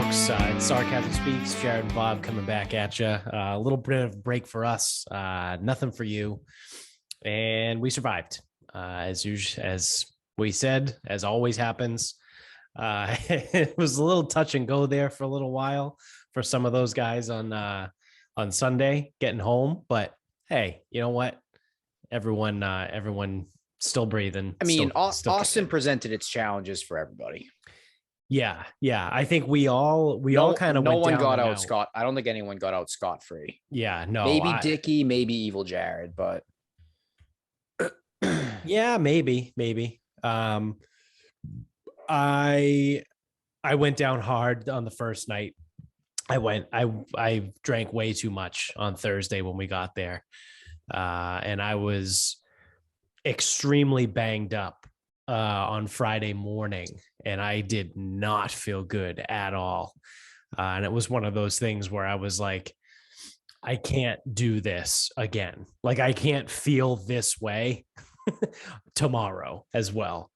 folks. It's Sarcasm Speaks. Jared and Bob coming back at you. A little bit of break for us. Nothing for you. And we survived. As usual, as we said, as always happens. It was a little touch and go there for a little while for some of those guys on Sunday getting home. But hey, you know what? Everyone still breathing. I mean, still Austin presented its challenges for everybody. Yeah. I think we all kind of no one got out scot. I don't think anyone got out scot-free. Yeah, no. Maybe Dickie, maybe Evil Jared, but yeah, maybe. I went down hard on the first night. I drank way too much on Thursday when we got there. And I was extremely banged up on Friday morning, and I did not feel good at all. And it was one of those things where I was like, I can't do this again. Like, I can't feel this way tomorrow as well.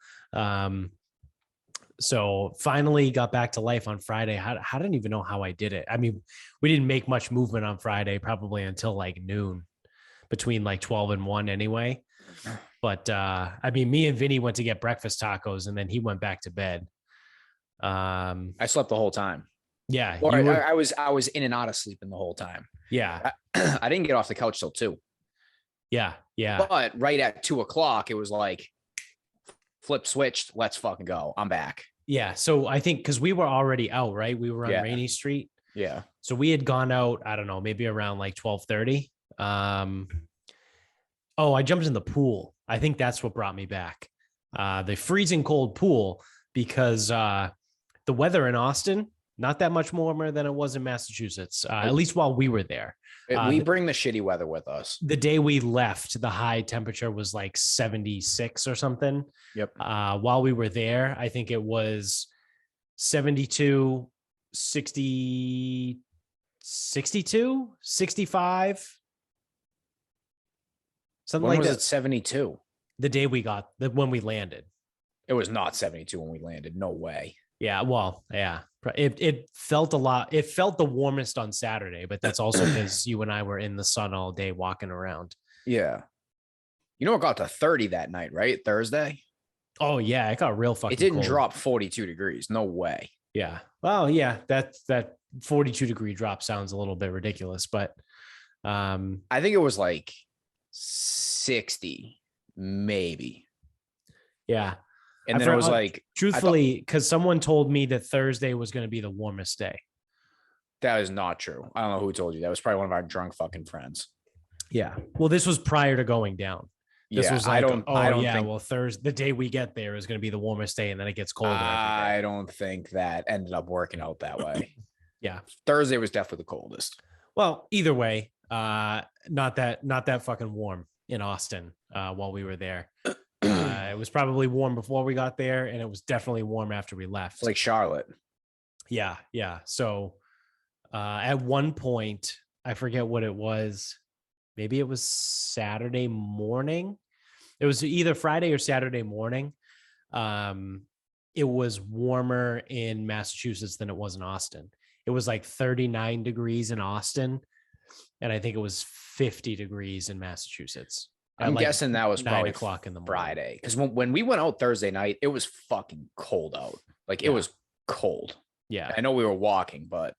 So finally got back to life on Friday. I didn't even know how I did it. I mean, we didn't make much movement on Friday, probably until like noon, between like 12 and 1 anyway. But I mean, me and Vinny went to get breakfast tacos, and then he went back to bed. I slept the whole time. Yeah. I was in and out of sleeping the whole time. Yeah. I didn't get off the couch till 2. Yeah. But right at 2:00, it was like flip switched. Let's fucking go. I'm back. Yeah. So I think because we were already out, right? We were on Rainy Street. Yeah. So we had gone out, I don't know, maybe around like 12:30. Oh, I jumped in the pool. I think that's what brought me back. The freezing cold pool, because the weather in Austin, not that much warmer than it was in Massachusetts, at least while we were there. We bring the shitty weather with us. The day we left, the high temperature was like 76 or something. Yep. While we were there, I think it was 72, 60, 62, 65. Something when like was that. It 72? The day when we landed. It was not 72 when we landed. No way. Yeah. Well, yeah. It felt a lot. It felt the warmest on Saturday, but that's also because you and I were in the sun all day walking around. Yeah. You know, it got to 30 that night, right? Thursday. Oh yeah. It got real fucking It didn't cold. drop 42 degrees. No way. Yeah. Well, yeah, that 42-degree drop sounds a little bit ridiculous, but I think it was like 60, maybe. Yeah. And then it was like, truthfully, because someone told me that Thursday was going to be the warmest day. That is not true. I don't know who told you. That was probably one of our drunk fucking friends. Yeah. Well, this was prior to going down. This was like, I don't think, well, Thursday, the day we get there is going to be the warmest day, and then it gets colder. I don't think that ended up working out that way. Yeah. Thursday was definitely the coldest. Well, either way, not that fucking warm in Austin while we were there. It was probably warm before we got there, and it was definitely warm after we left. It's like Charlotte. Yeah. So at one point, I forget what it was. Maybe it was Saturday morning. It was either Friday or Saturday morning. It was warmer in Massachusetts than it was in Austin. It was like 39 degrees in Austin, and I think it was 50 degrees in Massachusetts. I'm guessing that was probably 9:00 in the morning. Friday. Because when we went out Thursday night, it was fucking cold out. Like it was cold. Yeah. I know we were walking, but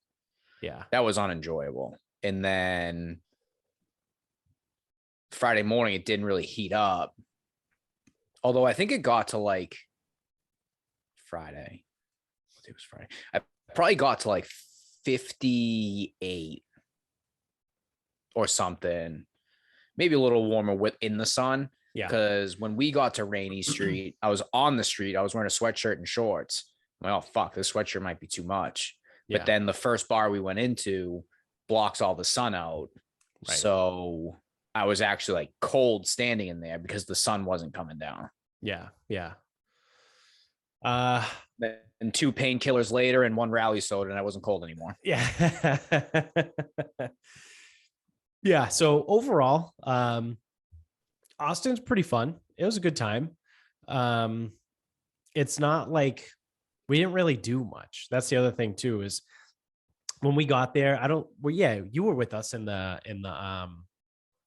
yeah, that was unenjoyable. And then Friday morning, it didn't really heat up. Although I think it got to like Friday. It was Friday. I probably got to like 58 or something. Maybe a little warmer within the sun. Yeah. Because when we got to Rainy Street, I was on the street. I was wearing a sweatshirt and shorts. I'm like, oh, fuck, this sweatshirt might be too much. Yeah. But then the first bar we went into blocks all the sun out. Right. So I was actually like cold standing in there because the sun wasn't coming down. Yeah. And 2 painkillers later and 1 rally soda, and I wasn't cold anymore. Yeah. Yeah. So overall, Austin's pretty fun. It was a good time. It's not like we didn't really do much. That's the other thing too, is when we got there, you were with us in the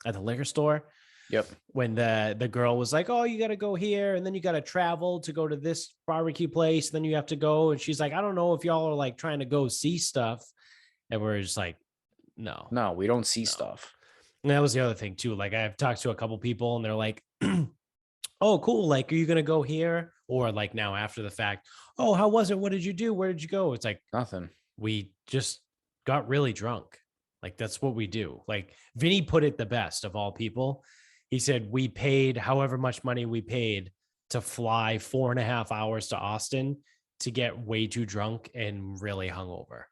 at the liquor store. Yep. When the girl was like, "Oh, you got to go here, and then you got to travel to go to this barbecue place. Then you have to go." And she's like, "I don't know if y'all are like trying to go see stuff." And we're just like, no, we don't see stuff. And that was the other thing too. Like I've talked to a couple people and they're like, "Oh, cool. Like, are you going to go here?" Or like now after the fact, "Oh, how was it? What did you do? Where did you go?" It's like nothing. We just got really drunk. Like that's what we do. Like Vinny put it the best of all people. He said, we paid however much money we paid to fly 4.5 hours to Austin to get way too drunk and really hungover.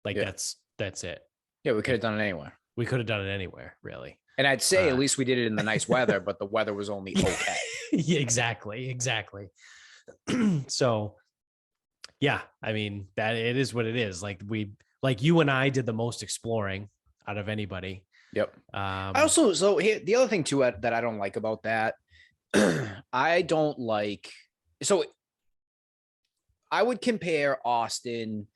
Like that's it. Yeah. We could have done it anywhere. We could have done it anywhere, really. And I'd say at least we did it in the nice weather, but the weather was only okay. Yeah, exactly. So yeah, I mean, that it is what it is. Like you and I did the most exploring out of anybody. Yep. So here, the other thing too that I don't like about that, I would compare Austin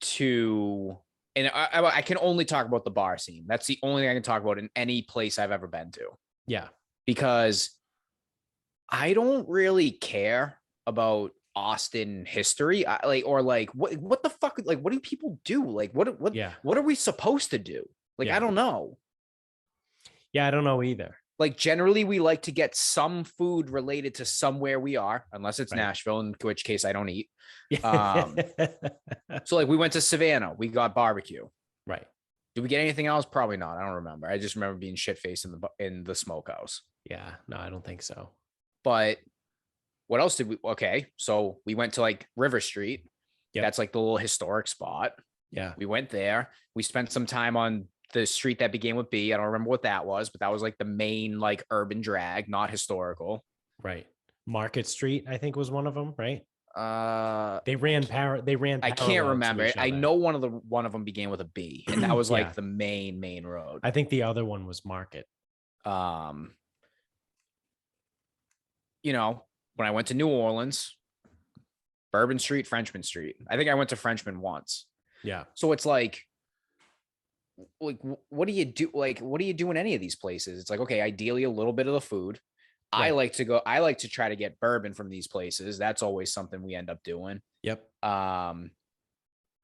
to, and I can only talk about the bar scene. That's the only thing I can talk about in any place I've ever been to. Yeah. Because I don't really care about Austin history. What the fuck? Like, what do people do? Like, what are we supposed to do? Like, I don't know. Yeah, I don't know either. Like, generally, we like to get some food related to somewhere we are, unless it's Nashville, in which case I don't eat. So, like, we went to Savannah. We got barbecue. Right. Did we get anything else? Probably not. I don't remember. I just remember being shit-faced in the smokehouse. Yeah. No, I don't think so. But what else did we? Okay, so we went to like River Street. Yep. That's like the little historic spot. Yeah. We went there. We spent some time on the street that began with B. I don't remember what that was, but that was like the main like urban drag, not historical. Right. Market Street, I think, was one of them, right? They ran. I can't remember. I know one of them began with a B, and that was like the main road. I think the other one was Market. You know, when I went to New Orleans, Bourbon Street, Frenchman Street. I think I went to Frenchman once. Yeah. So it's like what do you do? Like, what do you do in any of these places? It's like, okay, ideally a little bit of the food. Right. I like to try to get bourbon from these places. That's always something we end up doing. Yep.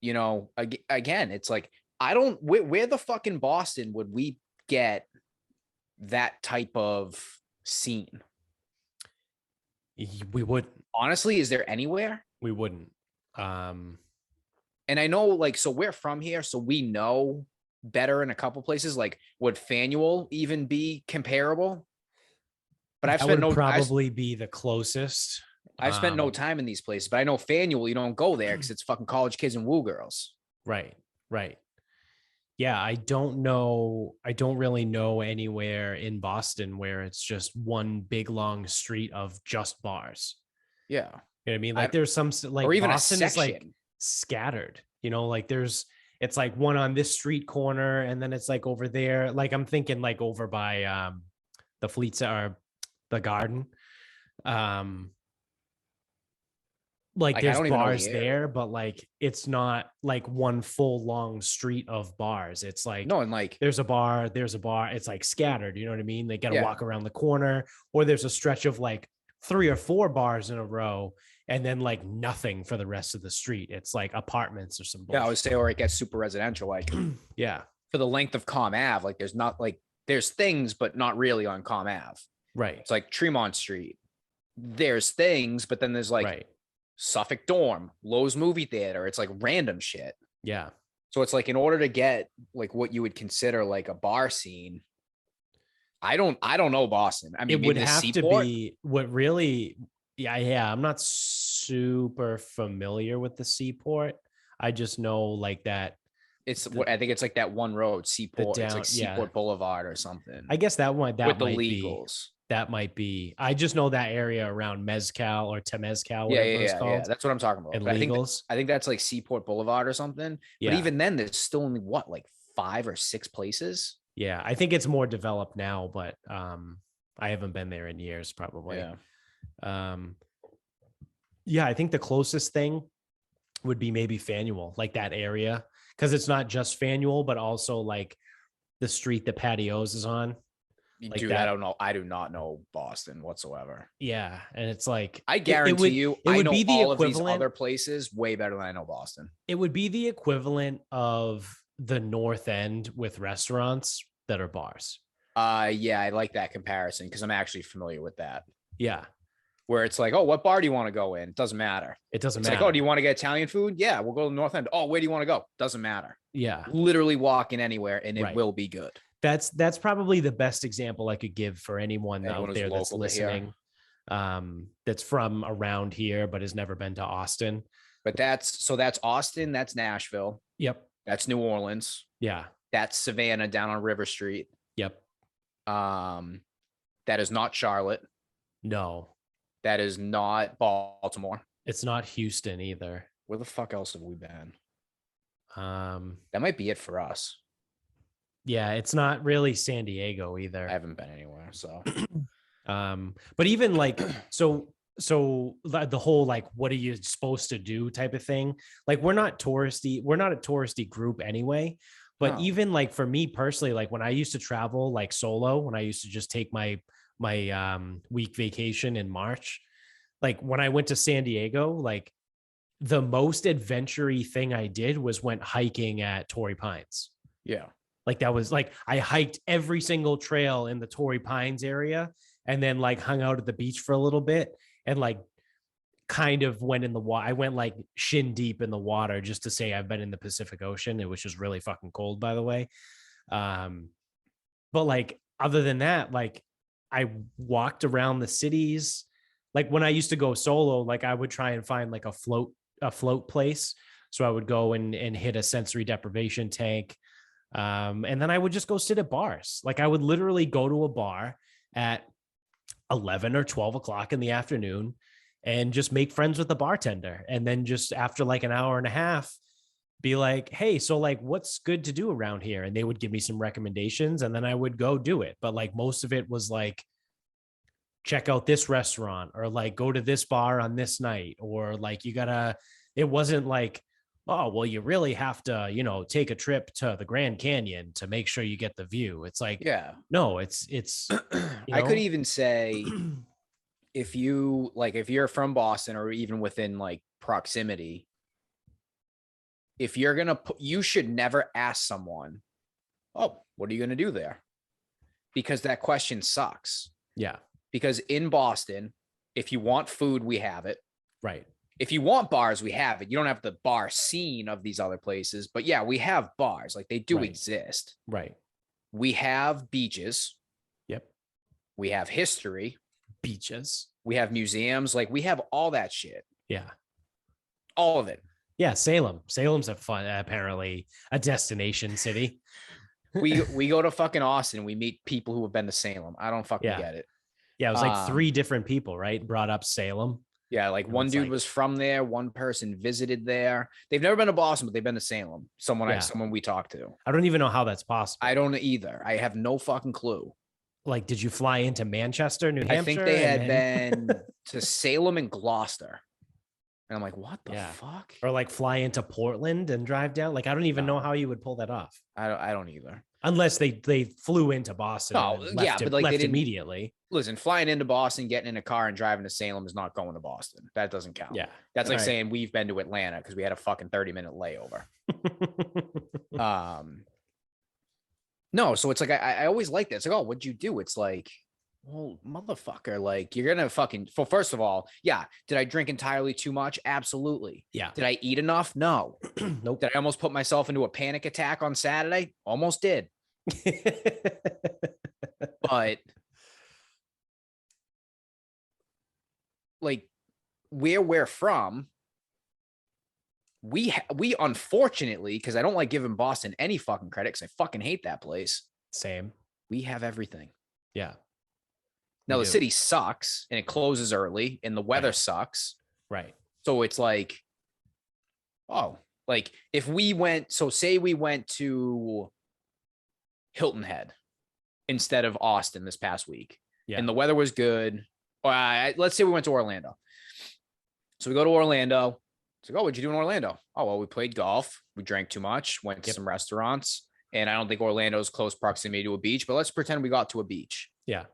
You know, again, it's like, where the fuck in Boston would we get that type of scene? We wouldn't. Honestly, is there anywhere? We wouldn't. And I know, like, so we're from here, so we know better in a couple places. Like, would Faneuil even be comparable? But I've spent be the closest. I've spent no time in these places, but I know Faneuil, you don't go there because it's fucking college kids and woo girls. Right. Yeah, I don't know. I don't really know anywhere in Boston where it's just one big long street of just bars. Yeah. You know what I mean? Like there's some like, or even Boston is like scattered, you know, like it's like one on this street corner and then it's like over there. Like I'm thinking like over by the Fleets or the Garden. Like there's bars there, but like it's not like one full long street of bars. It's like no, and like there's a bar. It's like scattered. You know what I mean? They got to walk around the corner, or there's a stretch of like 3 or 4 bars in a row, and then like nothing for the rest of the street. It's like apartments or some bullshit. Yeah, I would say, or it gets super residential. Like yeah, for the length of Com Ave, like there's things, but not really on Com Ave. Right. It's like Tremont Street. There's things, but then there's like Suffolk Dorm, Lowe's movie theater. It's like random shit. Yeah. So it's like, in order to get like what you would consider like a bar scene, I don't know Boston. I mean, it would have to be what really. Yeah. I'm not super familiar with the Seaport. I just know like that. I think it's like that one road, Seaport. It's like Seaport Boulevard or something. I guess that one with the legals. That might be. I just know that area around Mezcal or Temezcal. Yeah. That's what I'm talking about. And legals. I think that's like Seaport Boulevard or something. Yeah. But even then, there's still only like 5 or 6 places. Yeah, I think it's more developed now, but I haven't been there in years, probably. Yeah. Yeah, I think the closest thing would be maybe Faneuil, like that area, because it's not just Faneuil, but also like the street that Patios is on. Like Dude, that. I don't know. I do not know Boston whatsoever. Yeah, and it's like I guarantee you, it I would know be the all of these equivalent. other places way better than I know Boston. It would be the equivalent of the North End with restaurants that are bars. Yeah, I like that comparison because I'm actually familiar with that. Yeah. Where it's like, oh, what bar do you want to go in? It doesn't matter. It doesn't It's matter. like, oh, do you want to get Italian food? Yeah, we'll go to the North End. Oh, where do you want to go? Doesn't matter. Yeah. Literally walk in anywhere and it will be good. That's probably the best example I could give for anyone out there that's listening, that's from around here but has never been to Austin. But that's Austin, that's Nashville. Yep. That's New Orleans. Yeah. That's Savannah down on River Street. Yep. That is not Charlotte. No. That is not Baltimore. It's not Houston either. Where the fuck else have we been? That might be it for us. Yeah, it's not really San Diego either. I haven't been anywhere, so. But even like so the whole like what are you supposed to do type of thing, like we're not a touristy group anyway, but even like for me personally, like when I used to travel like solo, when I used to just take my week vacation in March, like when I went to San Diego, like the most adventure-y thing I did was went hiking at Torrey Pines. Yeah. Like that was like I hiked every single trail in the Torrey Pines area and then like hung out at the beach for a little bit and like kind of went in the water. I went like shin deep in the water just to say I've been in the Pacific Ocean. It was just really fucking cold, by the way. But like other than that, like I walked around the cities. Like when I used to go solo, like I would try and find like a float place. So I would go and hit a sensory deprivation tank. And then I would just go sit at bars. Like I would literally go to a bar at 11 or 12 o'clock in the afternoon and just make friends with the bartender. And then just after like an hour and a half, be like, hey, so like, what's good to do around here? And they would give me some recommendations and then I would go do it. But like most of it was like, check out this restaurant or like go to this bar on this night, or like it wasn't like, oh, well, you really have to, take a trip to the Grand Canyon to make sure you get the view. It's like, yeah, no, it's, I could even say if you're from Boston or even within like proximity, if you're going to you should never ask someone, oh, what are you going to do there? Because that question sucks. Yeah. Because in Boston, if you want food, we have it. Right. If you want bars, we have it. You don't have the bar scene of these other places, but yeah, we have bars. Like they do exist. Right. We have beaches. Yep. We have history. Beaches. We have museums. Like we have all that shit. Yeah. All of it. Yeah. Salem's apparently a destination city. we go to fucking Austin. We meet people who have been to Salem. I don't fucking get it. Yeah. It was like 3 different people, right? Brought up Salem. Yeah, like one dude was from there. One person visited there. They've never been to Boston, but they've been to Salem. Someone we talked to. I don't even know how that's possible. I don't either. I have no fucking clue. Like, did you fly into Manchester, New Hampshire? I think they had been to Salem and Gloucester. And I'm like, what the fuck? Or like fly into Portland and drive down. Like, I don't even know how you would pull that off. I don't either. Unless they flew into Boston. But like they didn't immediately. Listen, flying into Boston, getting in a car and driving to Salem is not going to Boston. That doesn't count. Yeah. That's like saying we've been to Atlanta because we had a fucking 30-minute layover. No, so it's like I always like that. It's like, oh, what'd you do? It's like, well, motherfucker, like you're gonna fucking first of all, yeah. Did I drink entirely too much? Absolutely. Yeah. Did I eat enough? No. Nope. Did I almost put myself into a panic attack on Saturday? Almost did. But like where we're from, we unfortunately, because I don't like giving Boston any fucking credit because I fucking hate that place. Same. We have everything. Yeah. Now the city sucks and it closes early and the weather sucks. Right. So it's like, oh, like if we went, so say we went to Hilton Head instead of Austin this past week and the weather was good. Let's say we went to Orlando. So we go to Orlando. It's like, oh, what'd you do in Orlando? Oh, well, we played golf. We drank too much, went to some restaurants. And I don't think Orlando's close proximity to a beach, but let's pretend we got to a beach. Yeah.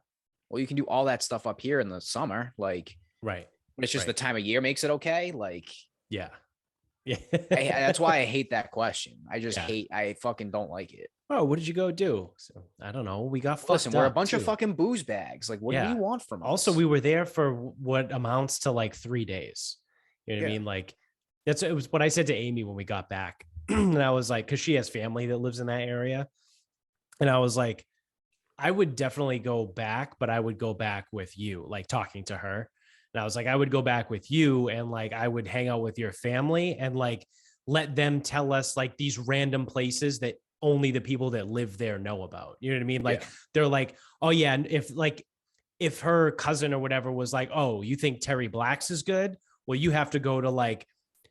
Well, you can do all that stuff up here in the summer. Like, right. But it's just the time of year makes it okay. Like, yeah. Yeah. That's why I hate that question. I fucking don't like it. Oh, what did you go do? So, I don't know. We got fucked Listen, we're a bunch too. of fucking booze bags. Like, what do you want from us? Also, we were there for what amounts to like 3 days. You know what I mean? Like, it was what I said to Amy when we got back. And I was like, because she has family that lives in that area. And I was like, I would definitely go back, but I would go back with you, like talking to her. And I was like, I would go back with you and like, I would hang out with your family and like, let them tell us like these random places that only the people that live there know about. You know what I mean? Like, they're like, oh yeah. And if her cousin or whatever was like, oh, you think Terry Black's is good? Well, you have to go to like,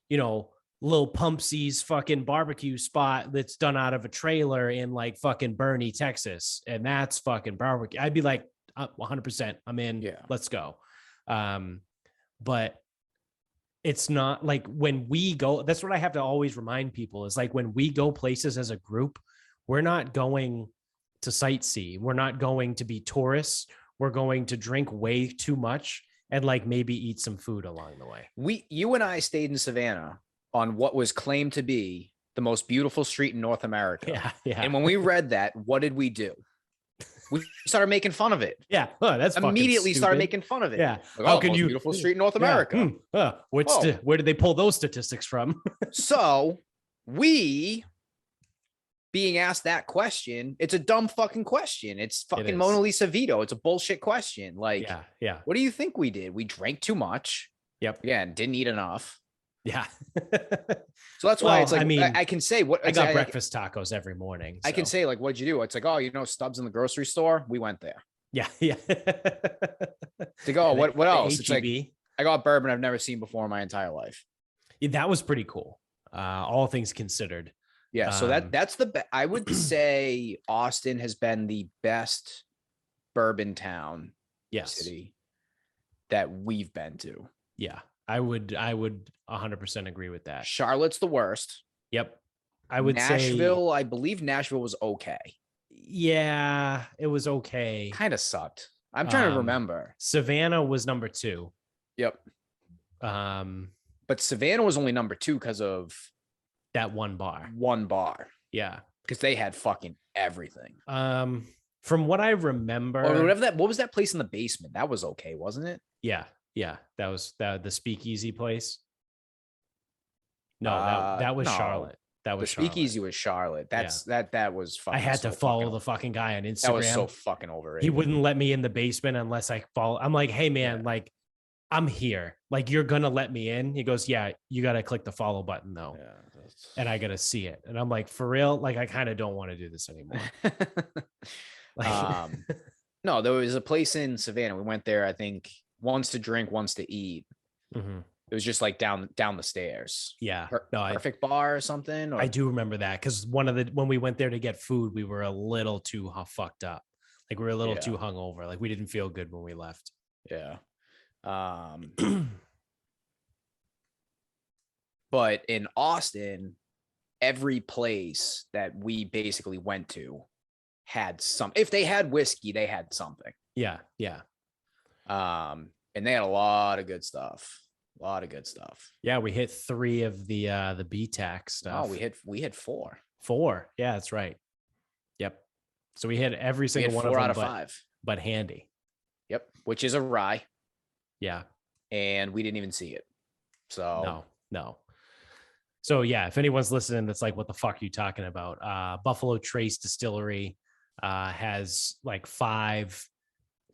you know, Lil Pumpsy's fucking barbecue spot that's done out of a trailer in like fucking Bernie, Texas. And that's fucking barbecue. I'd be like, 100%, I'm in. Yeah. Let's go. But it's not like when we go, that's what I have to always remind people is like when we go places as a group, we're not going to sightsee. We're not going to be tourists. We're going to drink way too much and like maybe eat some food along the way. You and I stayed in Savannah on what was claimed to be the most beautiful street in North America. Yeah, yeah. And when we read that, what did we do? We started making fun of it. Yeah, that's immediately started making fun of it. Yeah, like, how can you beautiful street in North America? Where did they pull those statistics from? So we being asked that question, it's a dumb fucking question. It's fucking Mona Lisa Vito. It's a bullshit question. Like, yeah. What do you think we did? We drank too much. Yep. Again, didn't eat enough. Yeah. So that's why it's like, I mean, I can say what I got breakfast tacos every morning. So. I can say like, what'd you do? It's like, oh, you know, Stubbs in the grocery store. We went there. Yeah. To go, what else? It's like, I got bourbon I've never seen before in my entire life. Yeah, that was pretty cool. All things considered. Yeah. So that's I would say Austin has been the best bourbon town city that we've been to. Yeah. I would 100% agree with that. Charlotte's the worst. Yep. I would say Nashville. I believe Nashville was okay. Yeah, it was okay. Kind of sucked. I'm trying to remember. Savannah was number 2. Yep. But Savannah was only number 2 because of that one bar. Yeah. Because they had fucking everything. From what I remember, or whatever what was that place in the basement? That was okay, wasn't it? Yeah. Yeah, that was the speakeasy place. No, that was Charlotte. That was the speakeasy was Charlotte. That was fucking. I had to follow the fucking guy on Instagram. That was so fucking overrated. He wouldn't let me in the basement unless I follow. I'm like, hey man, like I'm here. Like you're gonna let me in. He goes, yeah, you gotta click the follow button though. Yeah, and I gotta see it. And I'm like, for real? Like I kind of don't want to do this anymore. No, there was a place in Savannah. We went there, I think. Once to drink, once to eat. Mm-hmm. It was just like down the stairs. Yeah. Perfect bar or something. I do remember that because when we went there to get food, we were a little too fucked up. Like we were a little too hungover. Like we didn't feel good when we left. Yeah. But in Austin, every place that we basically went to had some. If they had whiskey, they had something. Yeah. Yeah. And they had a lot of good stuff. Yeah, we hit 3 of the BTAC stuff. Oh, we hit 4. 4. Yeah, that's right. Yep. So we hit every single one of them. 4 out of 5. But handy. Yep. Which is a rye. Yeah. And we didn't even see it. So no. So yeah, if anyone's listening, that's like, what the fuck are you talking about? Buffalo Trace Distillery has like 5.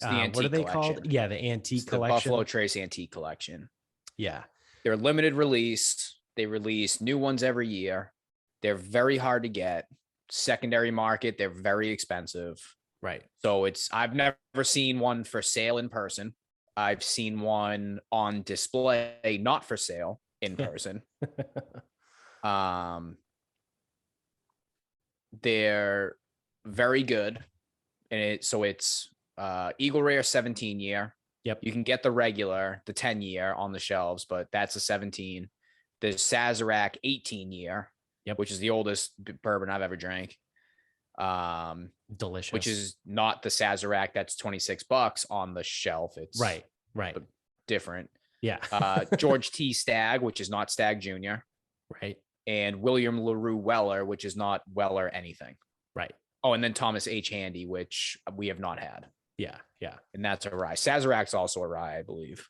What are they called? Yeah, the antique collection. The Buffalo Trace Antique Collection. Yeah. They're limited release. They release new ones every year. They're very hard to get. Secondary market, they're very expensive. Right. So I've never seen one for sale in person. I've seen one on display, not for sale in person. They're very good. And it's Eagle Rare 17 year. Yep. You can get the regular, the 10-year on the shelves, but that's a 17. There's Sazerac 18-year, which is the oldest bourbon I've ever drank. Delicious. Which is not the Sazerac that's $26 on the shelf. It's right. different. Yeah. George T. Stagg, which is not Stagg Jr. Right. And William LaRue Weller, which is not Weller anything. Right. Oh, and then Thomas H. Handy, which we have not had. Yeah. And that's a rye. Sazerac's also a rye, I believe.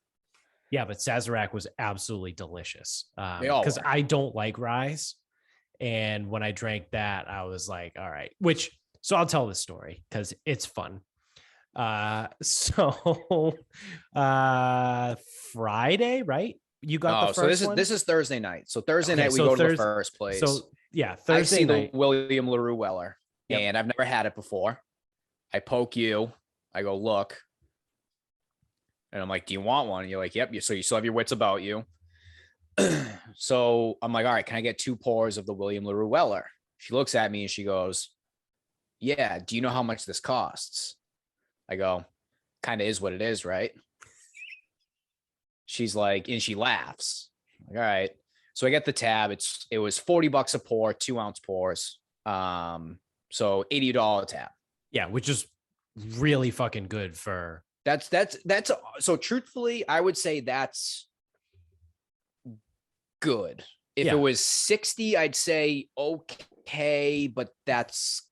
Yeah, but Sazerac was absolutely delicious. Because I don't like ryes. And when I drank that, I was like, all right, so I'll tell this story because it's fun. Friday, right? You got the first one? This is Thursday night. So Thursday night we go to the first place. So yeah, Thursday I've seen night. The William LaRue Weller, and I've never had it before. I poke you. I go, look. And I'm like, do you want one? And you're like, yep. So you still have your wits about you. So I'm like, all right, can I get 2 pours of the William LaRue Weller? She looks at me and she goes, yeah, do you know how much this costs? I go, kind of is what it is, right? She's like, and she laughs. I'm like, all right. So I get the tab. It was $40 a pour, 2-ounce pours. So $80 tab. Yeah, which is really fucking good for that's so truthfully, I would say that's good. If it was 60, I'd say okay, but that's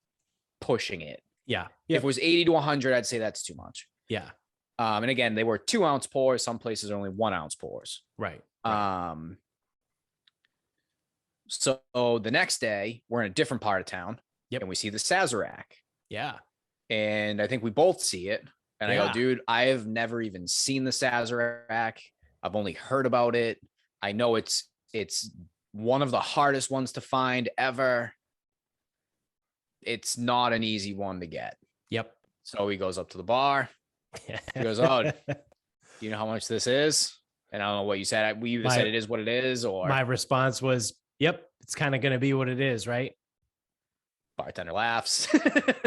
pushing it. Yeah. If it was 80 to 100, I'd say that's too much. Yeah. And again, they were 2-ounce pours. Some places are only 1-ounce pours. Right. So the next day, we're in a different part of town. Yep. And we see the Sazerac. Yeah. And I think we both see it. And I go, dude, I have never even seen the Sazerac. I've only heard about it. I know it's one of the hardest ones to find ever. It's not an easy one to get. Yep. So he goes up to the bar. He goes, oh, do you know how much this is? And I don't know what you said. We either said it is what it is, or my response was, yep, it's kind of going to be what it is, right? Bartender laughs.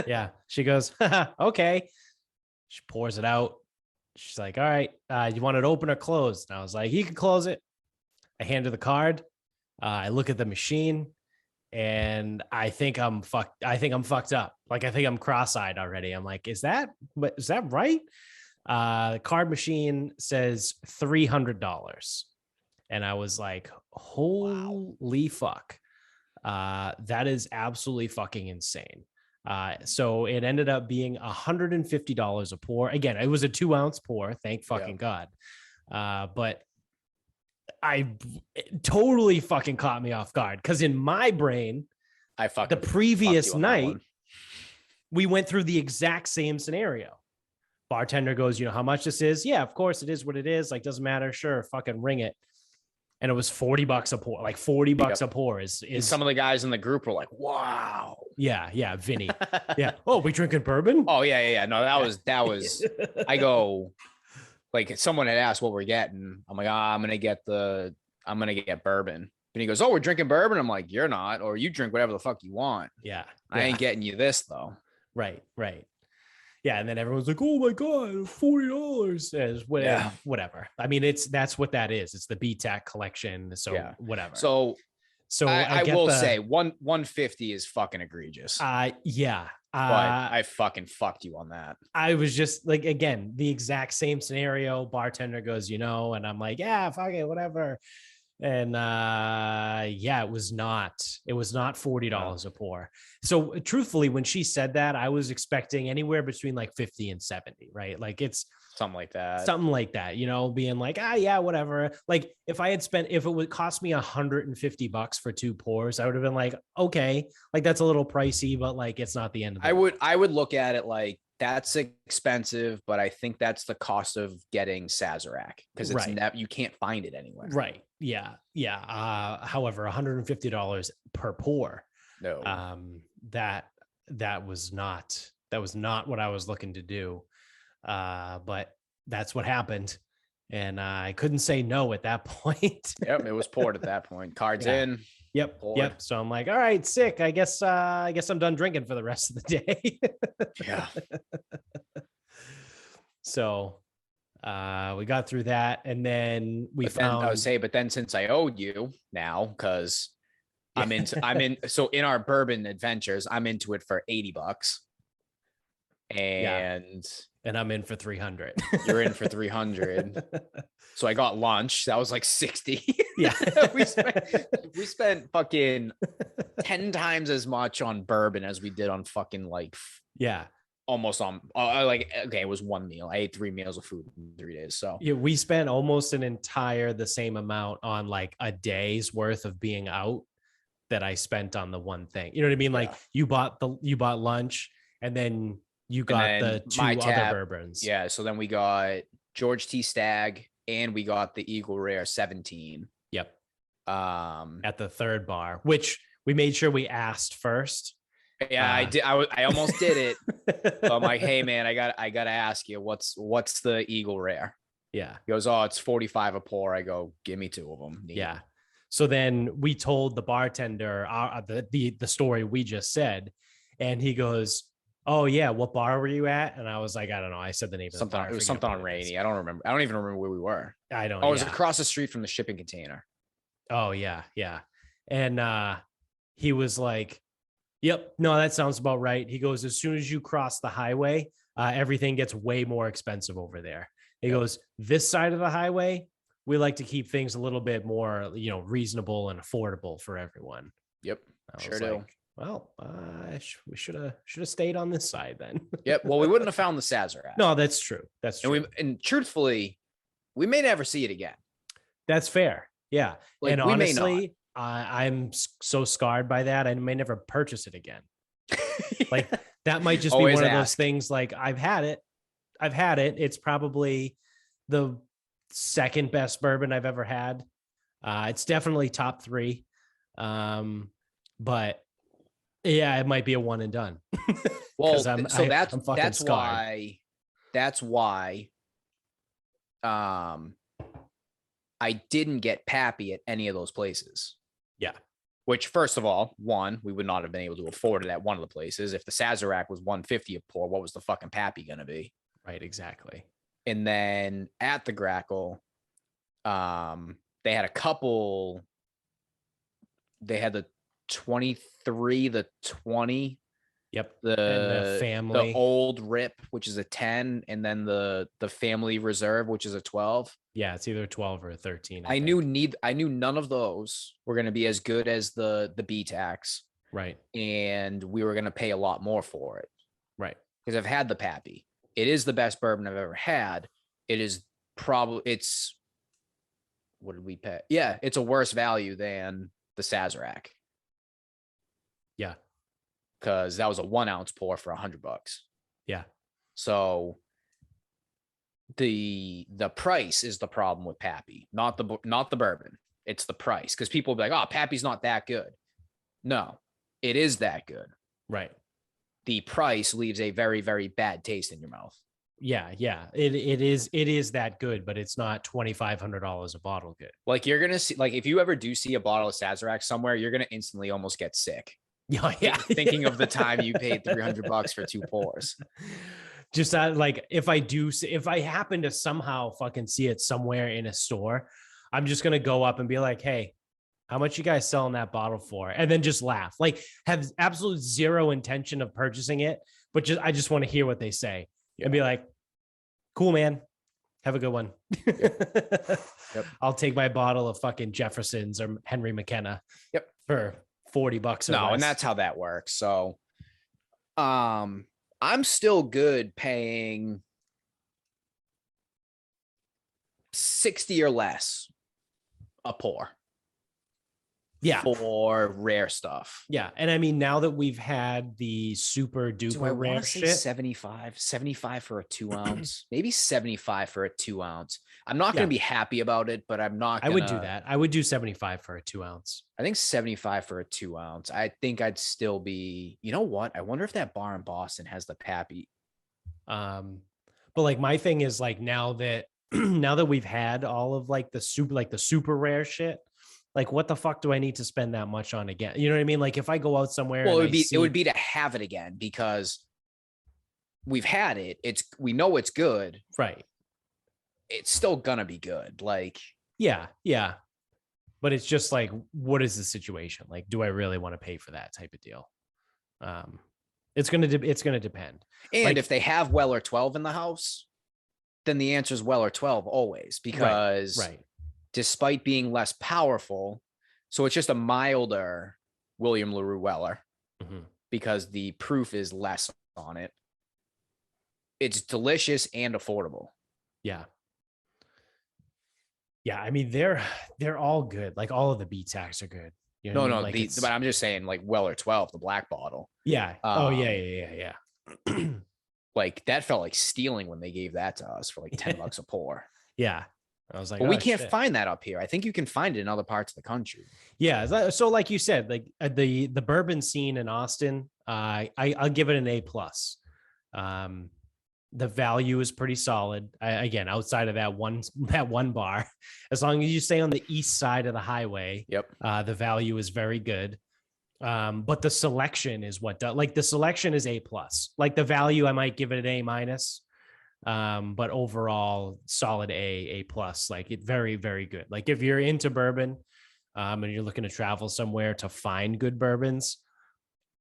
Yeah. She goes, okay. She pours it out. She's like, all right, you want it open or closed? And I was like, you can close it. I hand her the card. I look at the machine and I think I'm fucked. I think I'm fucked up. Like, I think I'm cross-eyed already. I'm like, is that right? The card machine says $300. And I was like, holy fuck. That is absolutely fucking insane. So it ended up being $150 a pour. Again, it was a 2-ounce pour. Thank fucking God. But it totally fucking caught me off guard. Cause in my brain, the previous night, we went through the exact same scenario. Bartender goes, you know how much this is? Yeah, of course it is what it is. Like, doesn't matter. Sure. Fucking ring it. And it was $40 a pour, like $40 a pour is some of the guys in the group were like, wow. Yeah. Vinny. Yeah. Oh, we drinking bourbon? Oh yeah. No, that was, I go, like, someone had asked what we're getting. I'm like, I'm going to get bourbon. And he goes, oh, we're drinking bourbon. I'm like, you're not, or you drink whatever the fuck you want. Yeah. I ain't getting you this though. Right. Yeah, and then everyone's like, "Oh my god, $40!" As whatever. I mean, that's what that is. It's the BTAC collection. So whatever. So I will say $150 is fucking egregious. Yeah. But I fucking fucked you on that. I was just like, again, the exact same scenario. Bartender goes, and I'm like, yeah, fuck it, whatever. And it was not $40 a pour. So truthfully, when she said that, I was expecting anywhere between like 50 and 70, right? Like, it's something like that, being like, yeah, whatever. Like, if it would cost me $150 for 2 pours, I would have been like, okay, like, that's a little pricey, but like, it's not the end of the world. I would look at it like, that's expensive, but I think that's the cost of getting Sazerac, because it's you can't find it anywhere. Right. Yeah. However, $150 per pour. No. That was not what I was looking to do. But that's what happened. And I couldn't say no at that point. Yep. It was poured at that point. Cards in. Yep. Poured. Yep. So I'm like, all right, sick. I guess I'm done drinking for the rest of the day. Yeah. So, We got through that, and then I would say, but then since I owed you now, because so in our bourbon adventures, I'm into it for $80. And I'm in for 300. You're in for 300. So I got lunch. That was like 60. Yeah. we spent fucking 10 times as much on bourbon as we did on fucking almost on it was one meal. I ate 3 meals of food in 3 days. So yeah, we spent almost the same amount on like a day's worth of being out that I spent on the one thing. You know what I mean? Like you bought lunch, and then you got the 2 other bourbons. Yeah. So then we got George T. Stagg, and we got the Eagle Rare 17. Yep. At the third bar, which we made sure we asked first. Yeah, I did. I almost did it. So I'm like, hey man, I gotta ask you, what's the Eagle Rare? Yeah. He goes, oh, it's 45 a pour. I go, give me 2 of them. Yeah. So then we told the bartender the story we just said, and he goes, oh yeah, what bar were you at? And I was like, I don't know. I said the name of the bar. It was something on Rainy. I don't remember. I don't even remember where we were. I don't. Oh, it was across the street from the shipping container. Oh yeah, yeah. And he was like, yep, no, that sounds about right. He goes, as soon as you cross the highway, everything gets way more expensive over there. He goes, this side of the highway, we like to keep things a little bit more, reasonable and affordable for everyone. Yep, sure do. Well, we should have stayed on this side then. Yep. Well, we wouldn't have found the Sazerac. No, that's true. That's true. And truthfully, we may never see it again. That's fair. Yeah. And honestly, I'm so scarred by that. I may never purchase it again. Like that might just be one of those things. Like I've had it. It's probably the second best bourbon I've ever had. It's definitely top 3. But yeah, it might be a one and done. Well, that's why I didn't get Pappy at any of those places. Yeah. Which, first of all, we would not have been able to afford it at one of the places. If the Sazerac was $150 a pour, what was the fucking Pappy gonna be? Right, exactly. And then at the Grackle, they had a couple. They had the 23, the 20. Yep. The family, the old Rip, which is a 10, and then the family reserve, which is a 12. Yeah, it's either 12 or 13. I knew none of those were going to be as good as the B-Tax. Right. And we were going to pay a lot more for it. Right. Because I've had the Pappy. It is the best bourbon I've ever had. It is what did we pay? Yeah, it's a worse value than the Sazerac. Yeah. Because that was a 1 ounce pour for $100. Yeah. So the price is the problem with Pappy, not the bourbon. It's the price. Because people will be like, oh, Pappy's not that good. No, it is that good. Right. The price leaves a very, very bad taste in your mouth. Yeah. Yeah. It is that good, but it's not $2,500 a bottle good. Like you're going to see, like if you ever do see a bottle of Sazerac somewhere, you're going to instantly almost get sick. Yeah. Thinking of the time you paid $300 for 2 pours. Just like if I happen to somehow fucking see it somewhere in a store, I'm just going to go up and be like, hey, how much you guys selling that bottle for? And then just laugh, like have absolute zero intention of purchasing it. But I just want to hear what they say and be like, cool, man. Have a good one. Yep. I'll take my bottle of fucking Jefferson's or Henry McKenna. Yep. For $40. No, and that's how that works. So, I'm still good paying 60 or less a pour. Yeah. For rare stuff. Yeah. And I mean, now that we've had the super duper rare shit, 75 for a 2 ounce, maybe 75 for a 2 ounce. I'm not going to be happy about it, but I'm not. I would do that. I would do 75 for a 2 ounce. I think 75 for a 2 ounce. I think I'd still be, you know what? I wonder if that bar in Boston has the Pappy. But like my thing is like now that we've had all of like the super rare shit, like what the fuck do I need to spend that much on again? You know what I mean? Like if I go out somewhere, well, it would be to have it again because we've had it. We know it's good, right? it's still gonna be good. Like, yeah. But it's just like, what is the situation? Like, do I really want to pay for that type of deal? It's gonna depend. And like, if they have Weller 12 in the house, then the answer is Weller 12 always, because right. despite being less powerful, so it's just a milder William LaRue Weller because the proof is less on it. It's delicious and affordable. Yeah. Yeah, I mean they're all good. Like all of the beat tax are good. You know no, like but I'm just saying, like Weller 12, the black bottle. Yeah. Yeah. Like that felt like stealing when they gave that to us for like $10 a pour. Yeah. I was like, but we can't find that up here. I think you can find it in other parts of the country. Yeah. So like you said, like the bourbon scene in Austin, I'll give it an A+. The value is pretty solid. Again, outside of that one bar, as long as you stay on the east side of the highway, the value is very good. But the selection is the selection is A+. Like the value, I might give it an A-. But overall, solid A+. Like it very, very good. Like if you're into bourbon, and you're looking to travel somewhere to find good bourbons,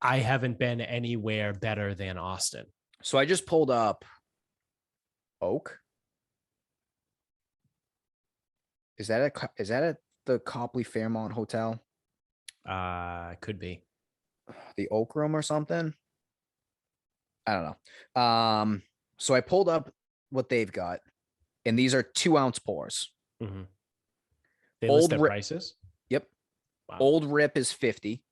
I haven't been anywhere better than Austin. So I just pulled up Oak. Is that at the Copley Fairmont Hotel? Could be the Oak Room or something. I don't know. So I pulled up what they've got, and these are 2-ounce pours. They list their prices. Yep. Wow. Old Rip is 50.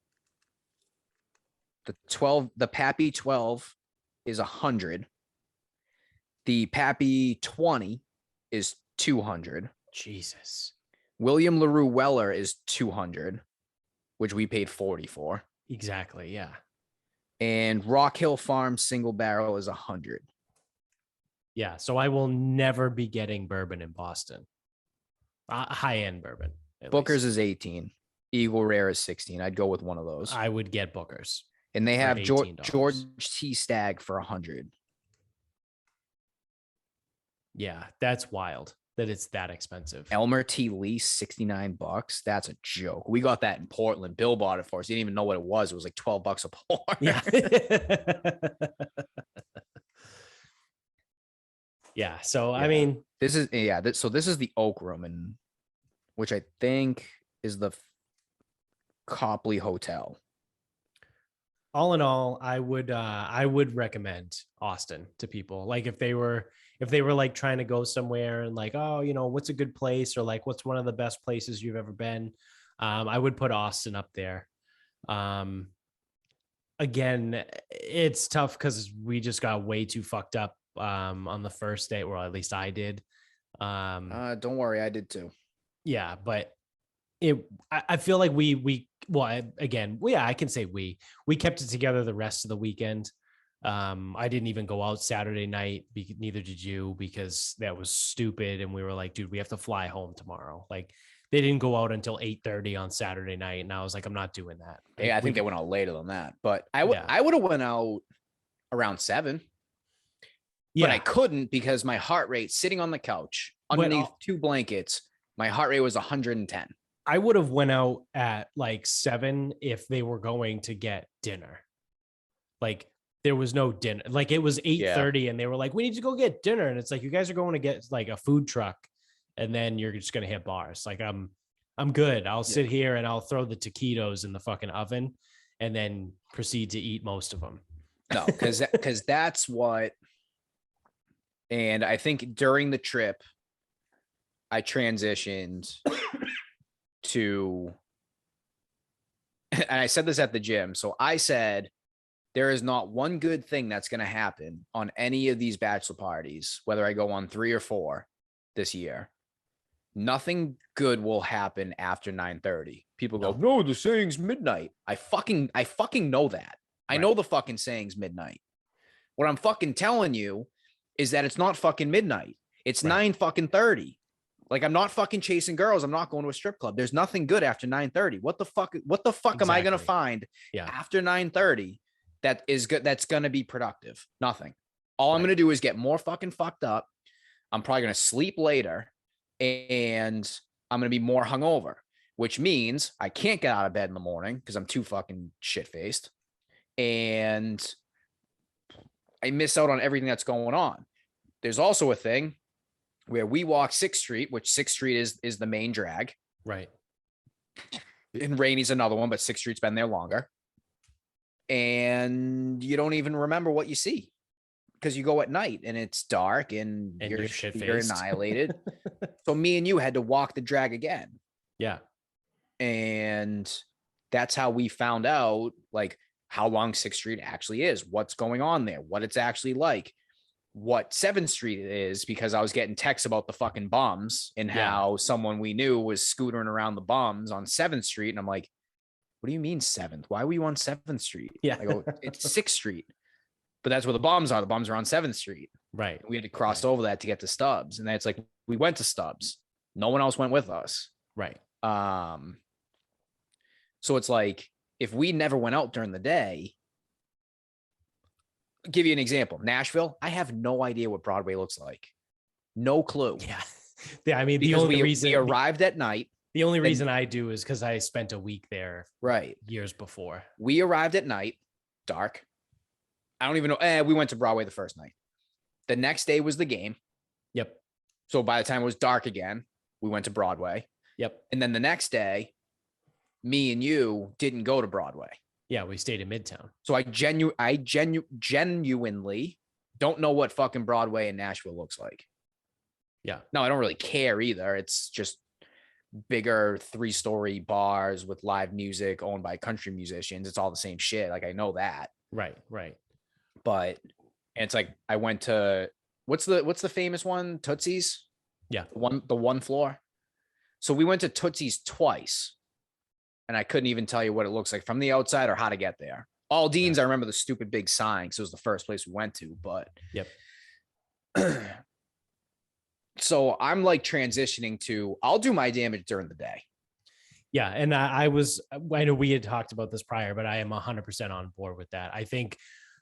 The Pappy 12 is 100. The Pappy 20 is 200. Jesus. William LaRue Weller is 200, which we paid 40 for. Exactly. Yeah. And Rock Hill Farm single barrel is 100. Yeah. So I will never be getting bourbon in Boston. High-end bourbon. Booker's is 18. Eagle Rare is 16. I'd go with one of those. I would get Booker's. And they have George T. Stagg for 100. Yeah, that's wild that it's that expensive. Elmer T. Lee, $69. That's a joke. We got that in Portland. Bill bought it for us. He didn't even know what it was. It was like $12 a pour. Yeah. Yeah. So, I mean, this is the Oak Room, and which I think is the Copley Hotel. All in all, I would recommend Austin to people. Like if they were like trying to go somewhere and like, oh, what's a good place, or like what's one of the best places you've ever been, I would put Austin up there. Again, it's tough because we just got way too fucked up on the first day, or at least I did. Don't worry, I did too. Yeah, but I feel like I can say we kept it together the rest of the weekend. I didn't even go out Saturday night. Neither did you, because that was stupid. And we were like, dude, we have to fly home tomorrow. Like they didn't go out until 8:30 on Saturday night. And I was like, I'm not doing that. Like, yeah, I think they went out later than that, but I would have went out around 7. Yeah. But I couldn't because my heart rate sitting on the couch underneath 2 blankets, my heart rate was 110. I would have went out at like 7 if they were going to get dinner. Like there was no dinner. Like it was 8:30 and they were like, we need to go get dinner. And it's like, you guys are going to get like a food truck and then you're just going to hit bars. Like I'm good. I'll sit here and I'll throw the taquitos in the fucking oven and then proceed to eat most of them. No, because that's what. And I think during the trip, I transitioned to, and I said this at the gym. So I said, there is not one good thing that's going to happen on any of these bachelor parties, whether I go on 3 or 4 this year. Nothing good will happen after 9:30. People go, no, the saying's midnight. I fucking know that. I know the fucking saying's midnight. What I'm fucking telling you is that it's not fucking midnight. It's 9:30. Like I'm not fucking chasing girls. I'm not going to a strip club. There's nothing good after 9:30. What the fuck exactly. Am I going to find after 9:30 that is good? That's going to be productive. Nothing. All I'm going to do is get more fucking fucked up. I'm probably going to sleep later and I'm going to be more hungover, which means I can't get out of bed in the morning because I'm too fucking shit-faced. And I miss out on everything that's going on. There's also a thing where we walk 6th Street, which 6th Street is the main drag. Right. And Rainey's another one, but 6th Street's been there longer. And you don't even remember what you see because you go at night and it's dark and you're annihilated. So me and you had to walk the drag again. Yeah. And that's how we found out like how long 6th Street actually is, what's going on there, what it's actually like, what 7th Street is, because I was getting texts about the fucking bums and how someone we knew was scootering around the bums on 7th Street. And I'm like, what do you mean 7th? Why were you on 7th Street? Yeah. I go, it's 6th Street. But that's where the bums are. The bums are on 7th Street. Right. We had to cross over that to get to Stubbs. And then it's like, we went to Stubbs. No one else went with us. Right. So it's like, if we never went out during the day, I'll give you an example. Nashville, I have no idea what Broadway looks like. No clue. Yeah. Yeah. I mean, because we arrived at night. The only reason I do is because I spent a week there. Right. Years before. We arrived at night, dark. I don't even know. We went to Broadway the first night. The next day was the game. Yep. So by the time it was dark again, we went to Broadway. Yep. And then the next day, me and you didn't go to Broadway. Yeah, we stayed in Midtown. So I genuinely don't know what fucking Broadway in Nashville looks like. Yeah. No, I don't really care either. It's just bigger 3-story bars with live music owned by country musicians. It's all the same shit. Like I know that. Right. Right. But and it's like I went to what's the famous one? Tootsie's? Yeah. The one floor. So we went to Tootsie's twice. And I couldn't even tell you what it looks like from the outside or how to get there. Aldean's, I remember the stupid big sign because it was the first place we went to, but yep. So I'm like transitioning to I'll do my damage during the day. Yeah. And I know we had talked about this prior, but I am 100% on board with that. I think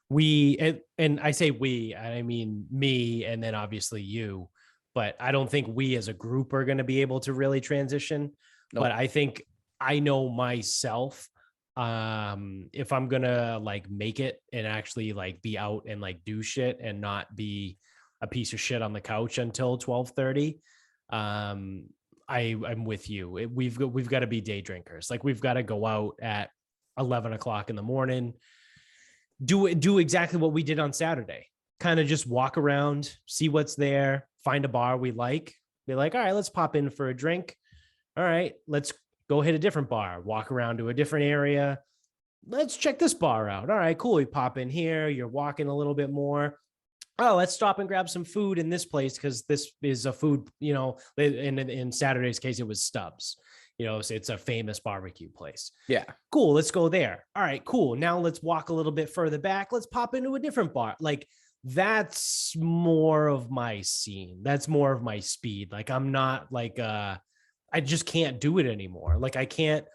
and I say we, I mean me, and then obviously you, but I don't think we as a group are going to be able to really transition. Nope. But I think I know myself, if I'm going to like make it and actually like be out and like do shit and not be a piece of shit on the couch until 12:30. I'm with you. We've got to be day drinkers. Like we've got to go out at 11 o'clock in the morning, do exactly what we did on Saturday. Kind of just walk around, see what's there, find a bar we like, be like, all right, let's pop in for a drink. All right, let's go hit a different bar, walk around to a different area. Let's check this bar out. All right, cool. We pop in here. You're walking a little bit more. Oh, let's stop and grab some food in this place because this is a food, in Saturday's case, it was Stubbs. So it's a famous barbecue place. Yeah. Cool. Let's go there. All right, cool. Now let's walk a little bit further back. Let's pop into a different bar. Like that's more of my scene. That's more of my speed. Like I'm not like, I just can't do it anymore. Like I can't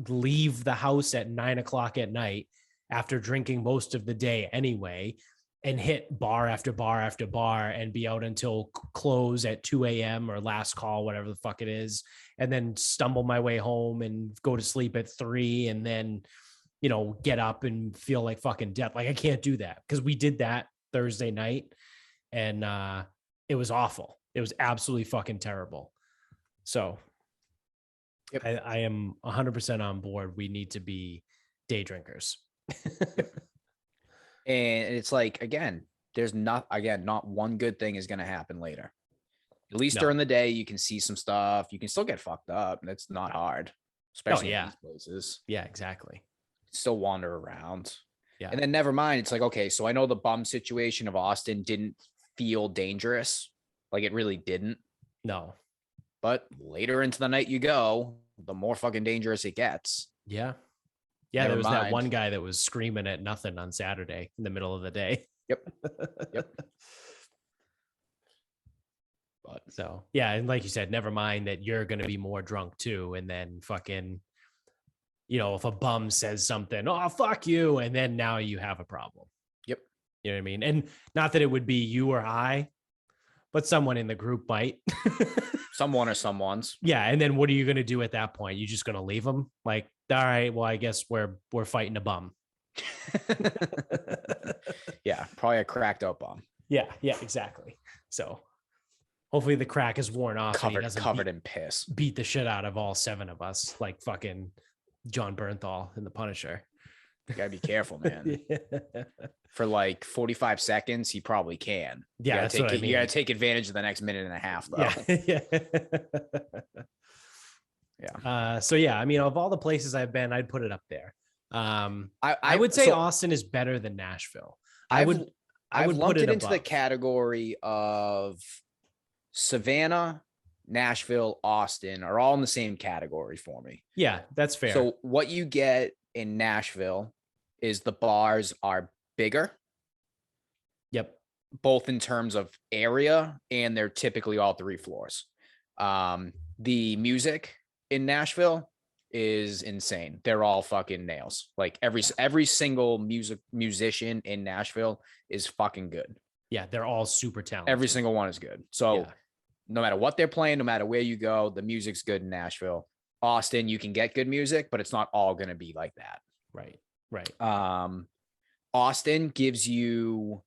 leave the house at 9 o'clock at night after drinking most of the day anyway, and hit bar after bar after bar and be out until close at 2 a.m. or last call, whatever the fuck it is. And then stumble my way home and go to sleep at 3 and then, get up and feel like fucking death. Like I can't do that because we did that Thursday night and it was awful. It was absolutely fucking terrible. So yep. I am 100% on board. We need to be day drinkers. And it's like, again, there's not one good thing is going to happen later. At least during the day, you can see some stuff. You can still get fucked up. And it's not hard, especially in these places. Yeah, exactly. Still wander around. Yeah. And then never mind. It's like, okay, so I know the bum situation of Austin didn't feel dangerous. Like it really didn't. No. But later into the night you go, the more fucking dangerous it gets. Yeah. Yeah, there was that one guy that was screaming at nothing on Saturday in the middle of the day. Yep. But so, yeah. And like you said, never mind that you're going to be more drunk too. And then fucking, if a bum says something, oh, fuck you. And then now you have a problem. Yep. You know what I mean? And not that it would be you or I, but someone in the group might. Someone or someone's. Yeah. And then what are you going to do at that point? You just going to leave them? Like, all right, well, I guess we're fighting a bum. Yeah, probably a cracked out bum. Yeah, exactly. So hopefully the crack is worn off. Covered in piss. Beat the shit out of all 7 of us, like fucking John Bernthal in The Punisher. You gotta be careful, man. For like 45 seconds, he probably can. Yeah, you gotta take advantage of the next minute and a half, though. Yeah. Yeah. So yeah, I mean, of all the places I've been, I'd put it up there. I would say Austin is better than Nashville. I would lumped it into the category of Savannah, Nashville, Austin are all in the same category for me. Yeah, that's fair. So what you get in Nashville is the bars are bigger. Yep. Both in terms of area, and they're typically all 3 floors. The music in Nashville is insane. They're all fucking nails. Like every single musician in Nashville is fucking good. Yeah, they're all super talented. Every single one is good. So no matter what they're playing, no matter where you go, the music's good in Nashville. Austin, you can get good music, but it's not all going to be like that. Right. Austin gives you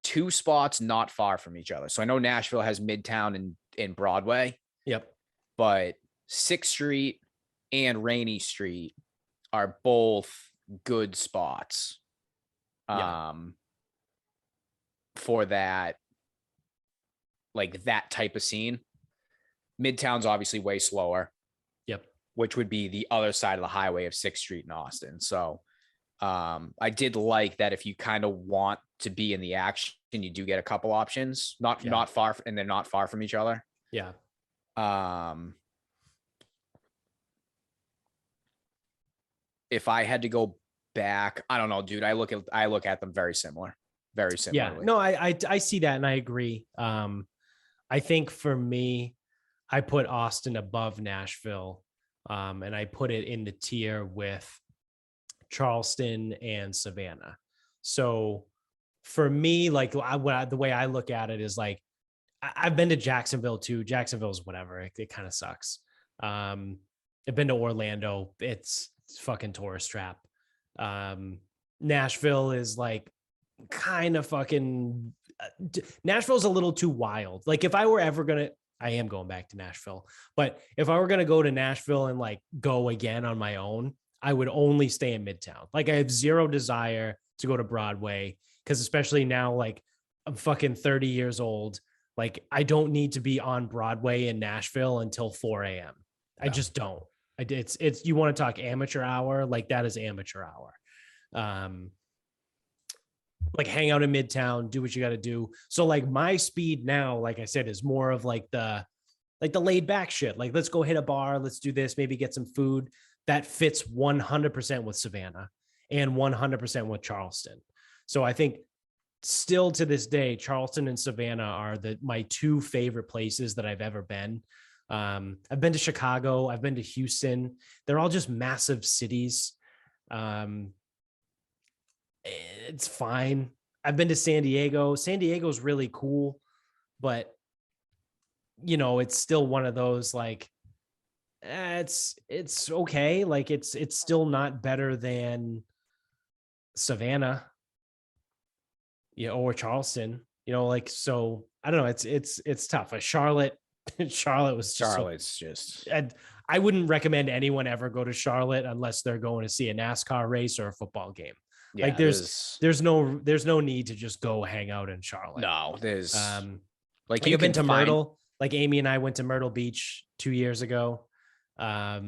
2 spots not far from each other. So I know Nashville has Midtown and Broadway. Yep. But 6th Street and Rainey Street are both good spots. For that, like that type of scene. Midtown's obviously way slower. Yep. Which would be the other side of the highway of 6th Street in Austin. So I did like that if you kind of want to be in the action, you do get a couple options, not far, and they're not far from each other. Yeah. If I had to go back, I don't know, dude. I look at them very similar. Very similarly. Yeah. No, I see that and I agree. I think for me, I put Austin above Nashville. And I put it in the tier with Charleston and Savannah. So for me, like the way I look at it is like, I've been to Jacksonville too. Jacksonville's whatever. It kind of sucks. I've been to Orlando. It's fucking tourist trap. Nashville is like kind of fucking, Nashville's a little too wild. Like if I were ever I am going back to Nashville, but if I were going to go to Nashville and like go again on my own, I would only stay in Midtown. Like I have zero desire to go to Broadway because especially now, like I'm fucking 30 years old. Like I don't need to be on Broadway in Nashville until 4 a.m. I just don't. It's you want to talk amateur hour? Like that is amateur hour. Like hang out in Midtown, do what you got to do. So like my speed now, like I said, is more of like the laid back shit. Like, let's go hit a bar. Let's do this, maybe get some food. That fits 100% with Savannah and 100% with Charleston. So I think still to this day, Charleston and Savannah are my 2 favorite places that I've ever been. I've been to Chicago. I've been to Houston. They're all just massive cities. It's fine. I've been to San Diego. San Diego's really cool, but you know, it's still one of those like, it's okay. Like it's still not better than Savannah, or Charleston, like, so I don't know. It's tough. Charlotte was just, I wouldn't recommend anyone ever go to Charlotte unless they're going to see a NASCAR race or a football game. Yeah, like there's no need to just go hang out in Charlotte. No, there's like you've been to Myrtle. Like Amy and I went to Myrtle Beach 2 years ago, or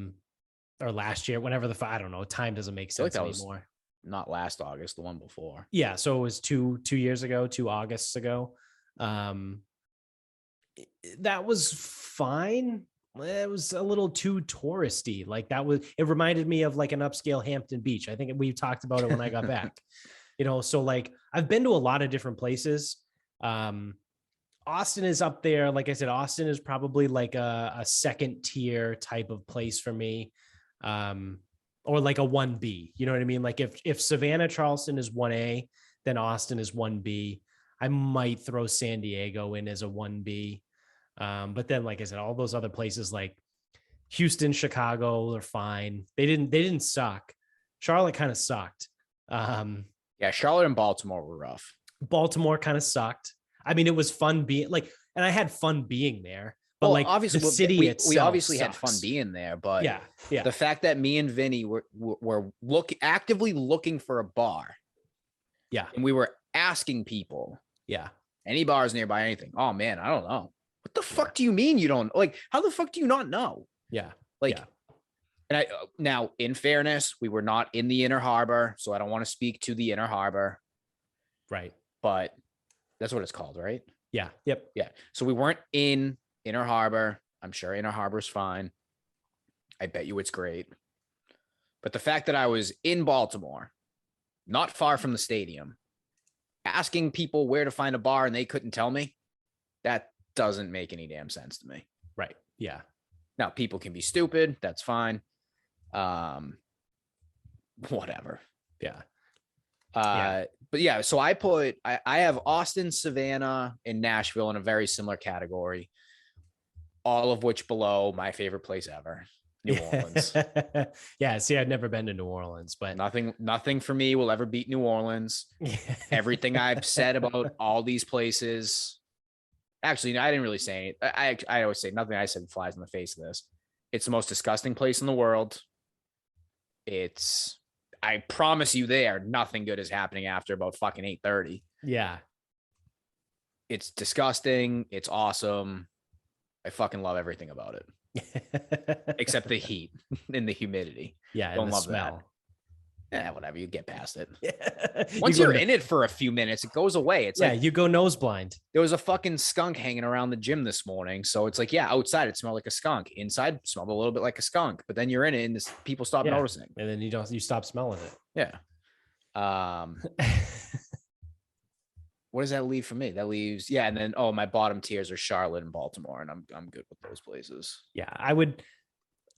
last year, whenever I don't know. Time doesn't make sense anymore. Not last August, the one before. Yeah, so it was 2 years ago, 2 Augusts ago. That was fine. It was a little too touristy. Like it reminded me of like an upscale Hampton Beach. I think we talked about it when I got back, so like I've been to a lot of different places. Austin is up there. Like I said, Austin is probably like a 2nd tier type of place for me. Or like a 1B, you know what I mean? Like if Savannah, Charleston is 1A, then Austin is 1B. I might throw San Diego in as a 1B. But then, like I said, all those other places like Houston, Chicago are fine. They didn't suck. Charlotte kind of sucked. Yeah, Charlotte and Baltimore were rough. Baltimore kind of sucked. I mean, it was fun being like, and I had fun being there. But like obviously, the city we obviously sucks. had fun being there. But yeah, the fact that me and Vinny were actively looking for a bar. Yeah, and we were asking people. Yeah, any bars nearby, anything. Oh man, I don't know. What the fuck do you mean you don't like? How the fuck do you not know? Yeah, like. Yeah. And now, in fairness, we were not in the Inner Harbor, so I don't want to speak to the Inner Harbor. Right. But that's what it's called, right? Yeah. Yep. Yeah. So we weren't in Inner Harbor. I'm sure Inner Harbor's fine. I bet you it's great. But the fact that I was in Baltimore, not far from the stadium, asking people where to find a bar and they couldn't tell me, that doesn't make any damn sense to me. Right. Yeah. Now, people can be stupid. That's fine. Whatever. Yeah. But yeah, so I have Austin, Savannah, and Nashville in a very similar category, all of which below my favorite place ever, New Orleans. Yeah. See, I've never been to New Orleans, but nothing for me will ever beat New Orleans. Everything I've said about all these places. Actually, I didn't really say it. I always say nothing I said flies in the face of this. It's the most disgusting place in the world. I promise you there, nothing good is happening after about fucking 8:30. Yeah. It's disgusting. It's awesome. I fucking love everything about it. Except the heat and the humidity. Yeah. Don't love smell. that. Yeah, whatever. You get past it. Yeah. Once you're in it for a few minutes, it goes away. It's like you go nose blind. There was a fucking skunk hanging around the gym this morning. So it's like, yeah, outside it smelled like a skunk. Inside smelled a little bit like a skunk. But then you're in it and people stop noticing. And then you stop smelling it. Yeah. What does that leave for me? That leaves, and then my bottom tiers are Charlotte and Baltimore, and I'm good with those places. Yeah,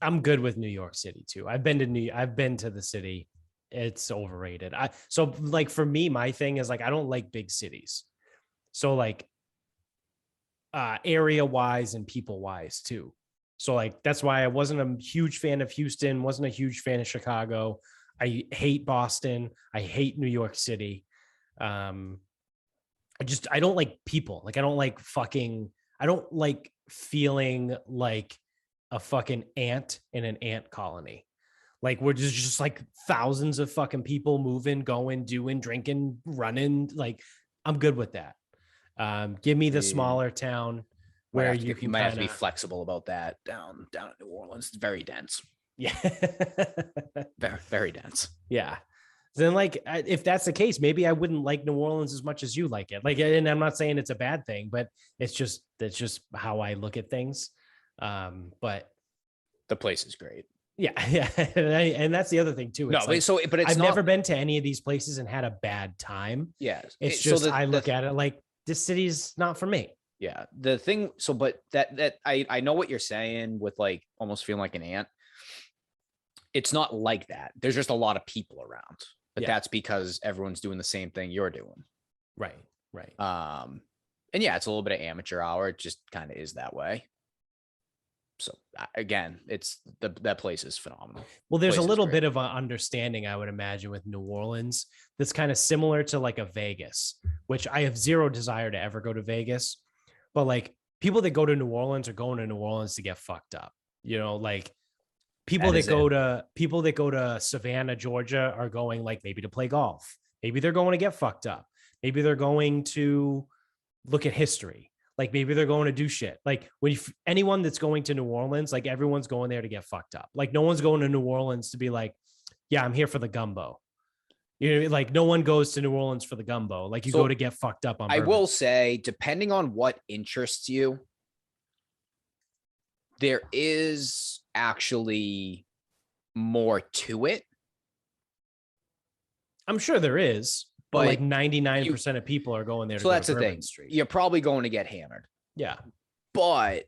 I'm good with New York City too. I've been to the city. It's overrated. So like for me, my thing is like I don't like big cities. So like area wise and people wise too. So like that's why I wasn't a huge fan of Houston, wasn't a huge fan of Chicago. I hate Boston. I hate New York City. I don't like people. Like I don't like feeling like a fucking ant in an ant colony. Like we're just like thousands of fucking people moving, going, doing, drinking, running. Like I'm good with that. Give me the smaller town where you can have to be flexible about that. Down in New Orleans, it's very dense. Yeah, very, very dense. Yeah. Then like if that's the case, maybe I wouldn't like New Orleans as much as you like it. Like, and I'm not saying it's a bad thing, but that's just how I look at things. But the place is great. Yeah, and that's the other thing too. It's I've never been to any of these places and had a bad time. Yeah, it's just I look at it like this city's not for me. Yeah, the thing. So, but that I know what you're saying with like almost feeling like an ant. It's not like that. There's just a lot of people around, but that's because everyone's doing the same thing you're doing. Right. And yeah, it's a little bit of amateur hour. It just kind of is that way. So again, that place is phenomenal. Well, there's a little bit of an understanding, I would imagine, with New Orleans that's kind of similar to like a Vegas, which I have zero desire to ever go to Vegas. But like people that go to New Orleans are going to New Orleans to get fucked up. You know, like people that go to Savannah, Georgia are going like maybe to play golf. Maybe they're going to get fucked up. Maybe they're going to look at history. Like maybe they're going to do shit. Like anyone that's going to New Orleans, like everyone's going there to get fucked up. Like no one's going to New Orleans to be like, yeah, I'm here for the gumbo. You know, like no one goes to New Orleans for the gumbo. Like you go to get fucked up on bourbon. I will say, depending on what interests you, there is actually more to it. I'm sure there is. But like 99% of people are going there. So that's the thing. Street. You're probably going to get hammered. Yeah. But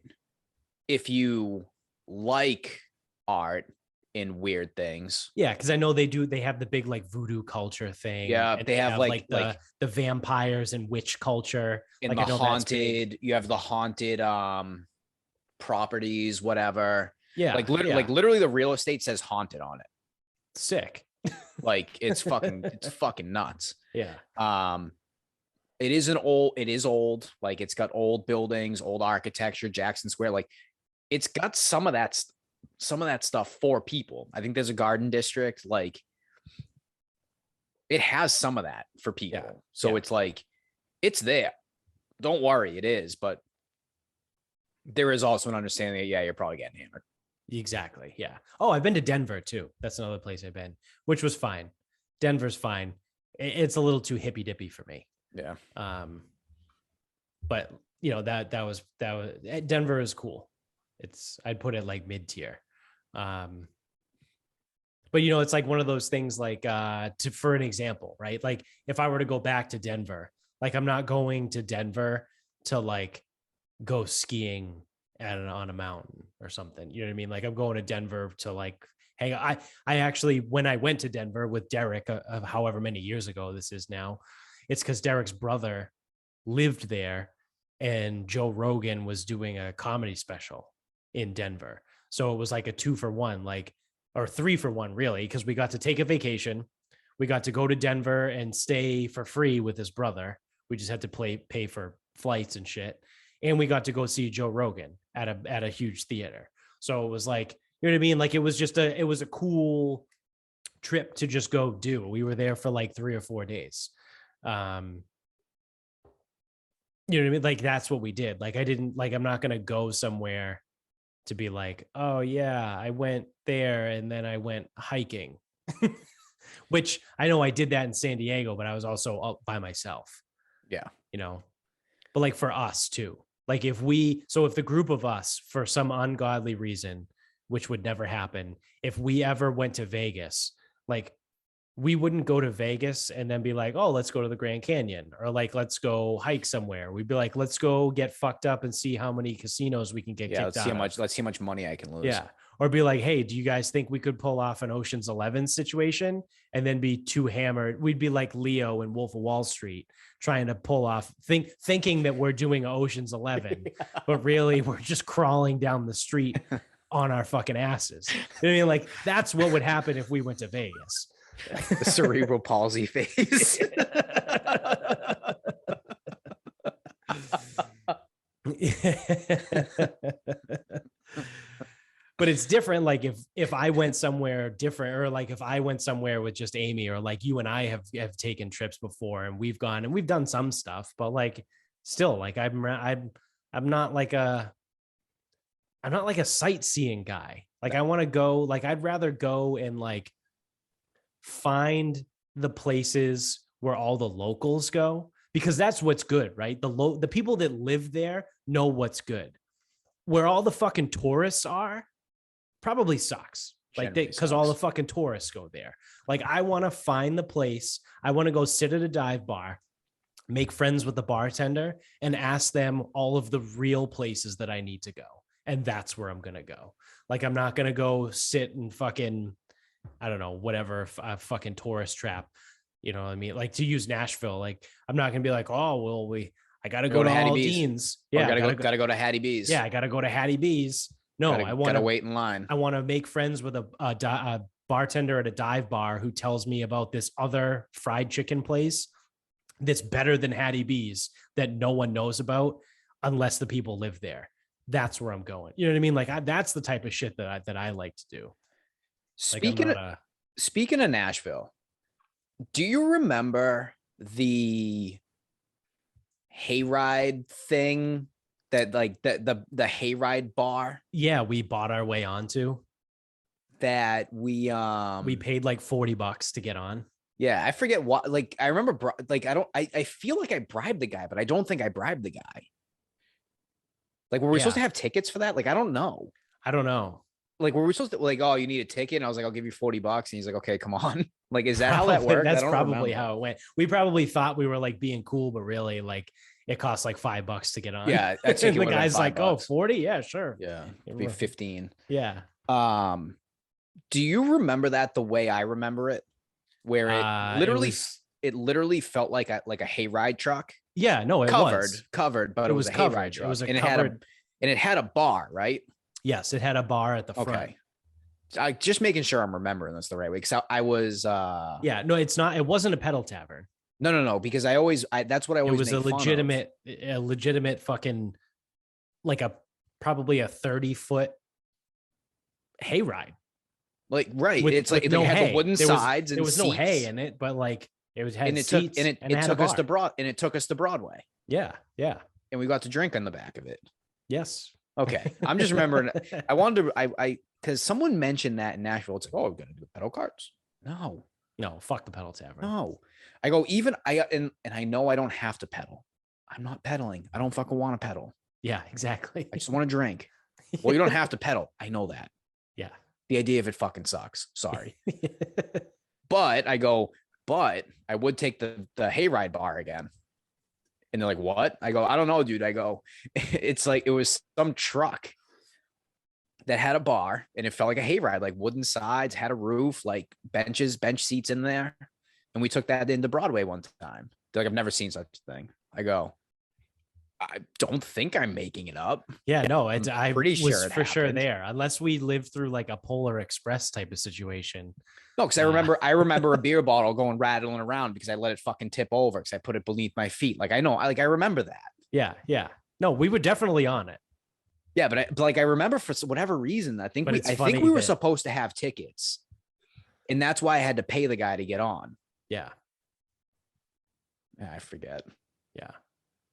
if you like art, in weird things. Yeah, because I know they have the big like voodoo culture thing. Yeah, and they have like the vampires and witch culture. In like the haunted, you have the haunted properties, whatever. Yeah. Like literally the real estate says haunted on it. Sick. Like it's fucking nuts. Yeah. It is old. Like it's got old buildings, old architecture, Jackson Square. Like it's got some of that stuff for people. I think there's a garden district. Like it has some of that for people. Yeah. So it's like, it's there. Don't worry, it is. But there is also an understanding that, yeah, you're probably getting hammered. Exactly. Yeah. Oh, I've been to Denver too. That's another place I've been, which was fine. Denver's fine. It's a little too hippy dippy for me. Yeah. But you know, that was Denver is cool. I'd put it like mid-tier. But you know, it's like one of those things like for an example, right? Like if I were to go back to Denver, like I'm not going to Denver to like go skiing on a mountain or something. You know what I mean? Like I'm going to Denver to like hang. I actually, when I went to Denver with Derek, however many years ago this is now, it's because Derek's brother lived there and Joe Rogan was doing a comedy special in Denver. So it was like a 2-for-1, like, or 3-for-1 really, because we got to take a vacation. We got to go to Denver and stay for free with his brother. We just had to pay for flights and shit. And we got to go see Joe Rogan at a huge theater. So it was like, you know what I mean? Like it was a cool trip to just go do. We were there for like 3 or 4 days. You know what I mean? Like that's what we did. Like I'm not going to go somewhere to be like, oh yeah, I went there and then I went hiking, which I know I did that in San Diego, but I was also up by myself. Yeah. You know, but like for us too, like if the group of us, for some ungodly reason, which would never happen, if we ever went to Vegas, like we wouldn't go to Vegas and then be like, oh, let's go to the Grand Canyon, or like, let's go hike somewhere. We'd be like, let's go get fucked up and see how many casinos we can get kicked let's out see of. let's see how much money I can lose. Yeah. Or be like, hey, do you guys think we could pull off an Ocean's 11 situation and then be too hammered? We'd be like Leo in Wolf of Wall Street trying to pull off, thinking that we're doing Ocean's 11, but really we're just crawling down the street on our fucking asses. You know what I mean? Like that's what would happen if we went to Vegas. The cerebral palsy phase. But it's different. Like if I went somewhere different, or like if I went somewhere with just Amy, or like you and I have taken trips before and we've gone and we've done some stuff, but like still, like I'm not like a sightseeing guy. Like I want to go, like I'd rather go and like find the places where all the locals go, because that's what's good, right? The people that live there know what's good. Where all the fucking tourists are probably sucks. Like because all the fucking tourists go there. Like I want to find the place. I want to go sit at a dive bar, make friends with the bartender, and ask them all of the real places that I need to go. And that's where I'm going to go. Like I'm not going to go sit and fucking, I don't know, whatever, a fucking tourist trap. You know what I mean? Like to use Nashville, like I'm not going to be like, oh, well, I got to go to Hattie Dean's. Yeah. Gotta go to Hattie B's. Yeah. I got to go to Hattie B's. No, I want to wait in line. I want to make friends with a bartender at a dive bar who tells me about this other fried chicken place that's better than Hattie B's that no one knows about unless the people live there. That's where I'm going. You know what I mean? Like that's the type of shit that I like to do. Speaking of Nashville, do you remember the hayride thing that like the hayride bar? Yeah, we bought our way onto. That we paid like $40 to get on. Yeah, I forget what. Like I remember, like I feel like I bribed the guy, but I don't think I bribed the guy. Like were we supposed to have tickets for that? Like I don't know. Like were we supposed to like, oh, you need a ticket? And I was like, I'll give you $40, and he's like, okay, come on. Like is that how that worked? That's probably how it went. We probably thought we were like being cool, but really like it costs like $5 to get on. Yeah, and the guy's like, oh, 40? Yeah, sure. Yeah, it'd be 15. Yeah. Do you remember that the way I remember it, where it literally felt like a hayride truck? Yeah, no, it was covered, but it was a hayride truck. It was a and covered. it had a bar, right? Yes, it had a bar at the front. Okay. I just making sure I'm remembering this the right way. Because I was yeah, no, it's not. It wasn't a pedal tavern. No. Because that's what I always. It was a legitimate fucking like probably a 30-foot hayride. Like right, it's like no hay. The wooden sides. There was no hay in it, but like it was had seats, and it took us to Broadway. Yeah, and we got to drink on the back of it. Yes. Okay, I'm just remembering. I wanted to because someone mentioned that in Nashville. It's like, oh, we're gonna do pedal carts. No, fuck the pedal tavern. No, I go and I know I don't have to pedal. I'm not pedaling. I don't fucking want to pedal. Yeah, exactly. I just want to drink. Well, you don't have to pedal. I know that. Yeah. The idea of it fucking sucks. Sorry. But I would take the hayride bar again. And they're like, what? I go, I don't know, dude. I go, it's like, it was some truck that had a bar and it felt like a hayride, like wooden sides, had a roof, like bench seats in there. And we took that into Broadway one time. They're like, I've never seen such a thing. I go, I don't think I'm making it up. Yeah, no, I'm pretty sure it happened. Sure there, unless we lived through like a Polar Express type of situation. No, because I remember a beer bottle going rattling around because I let it fucking tip over because I put it beneath my feet. Like I know, I remember that. Yeah. No, we were definitely on it. Yeah, but I remember for whatever reason, I think we were supposed to have tickets, and that's why I had to pay the guy to get on. Yeah, I forget. Yeah.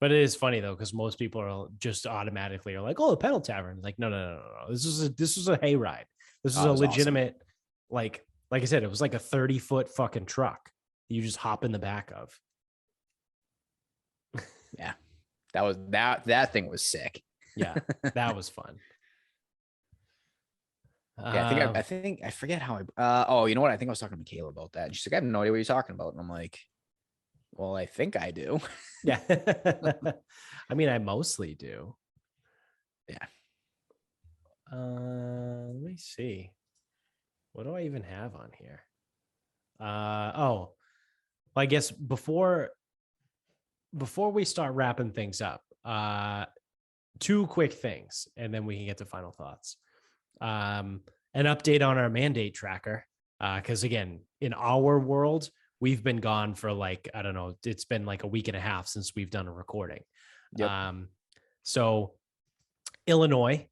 But it is funny though, because most people are just automatically are like, "Oh, the pedal tavern." Like, no. This was a hayride. This was a legitimate, awesome. Like I said, it was like a 30-foot fucking truck. You just hop in the back of. Yeah, that thing was sick. Yeah, that was fun. Yeah, I forget how oh, you know what? I think I was talking to Michaela about that. She's like, I have no idea what you're talking about, and I'm like, well, I think I do. Yeah. I mean, I mostly do. Yeah. Let me see. What do I even have on here? Well, I guess before we start wrapping things up, two quick things, and then we can get to final thoughts. An update on our mandate tracker. Because again, in our world, we've been gone for like, I don't know, it's been like a week and a half since we've done a recording. Yep. So Illinois,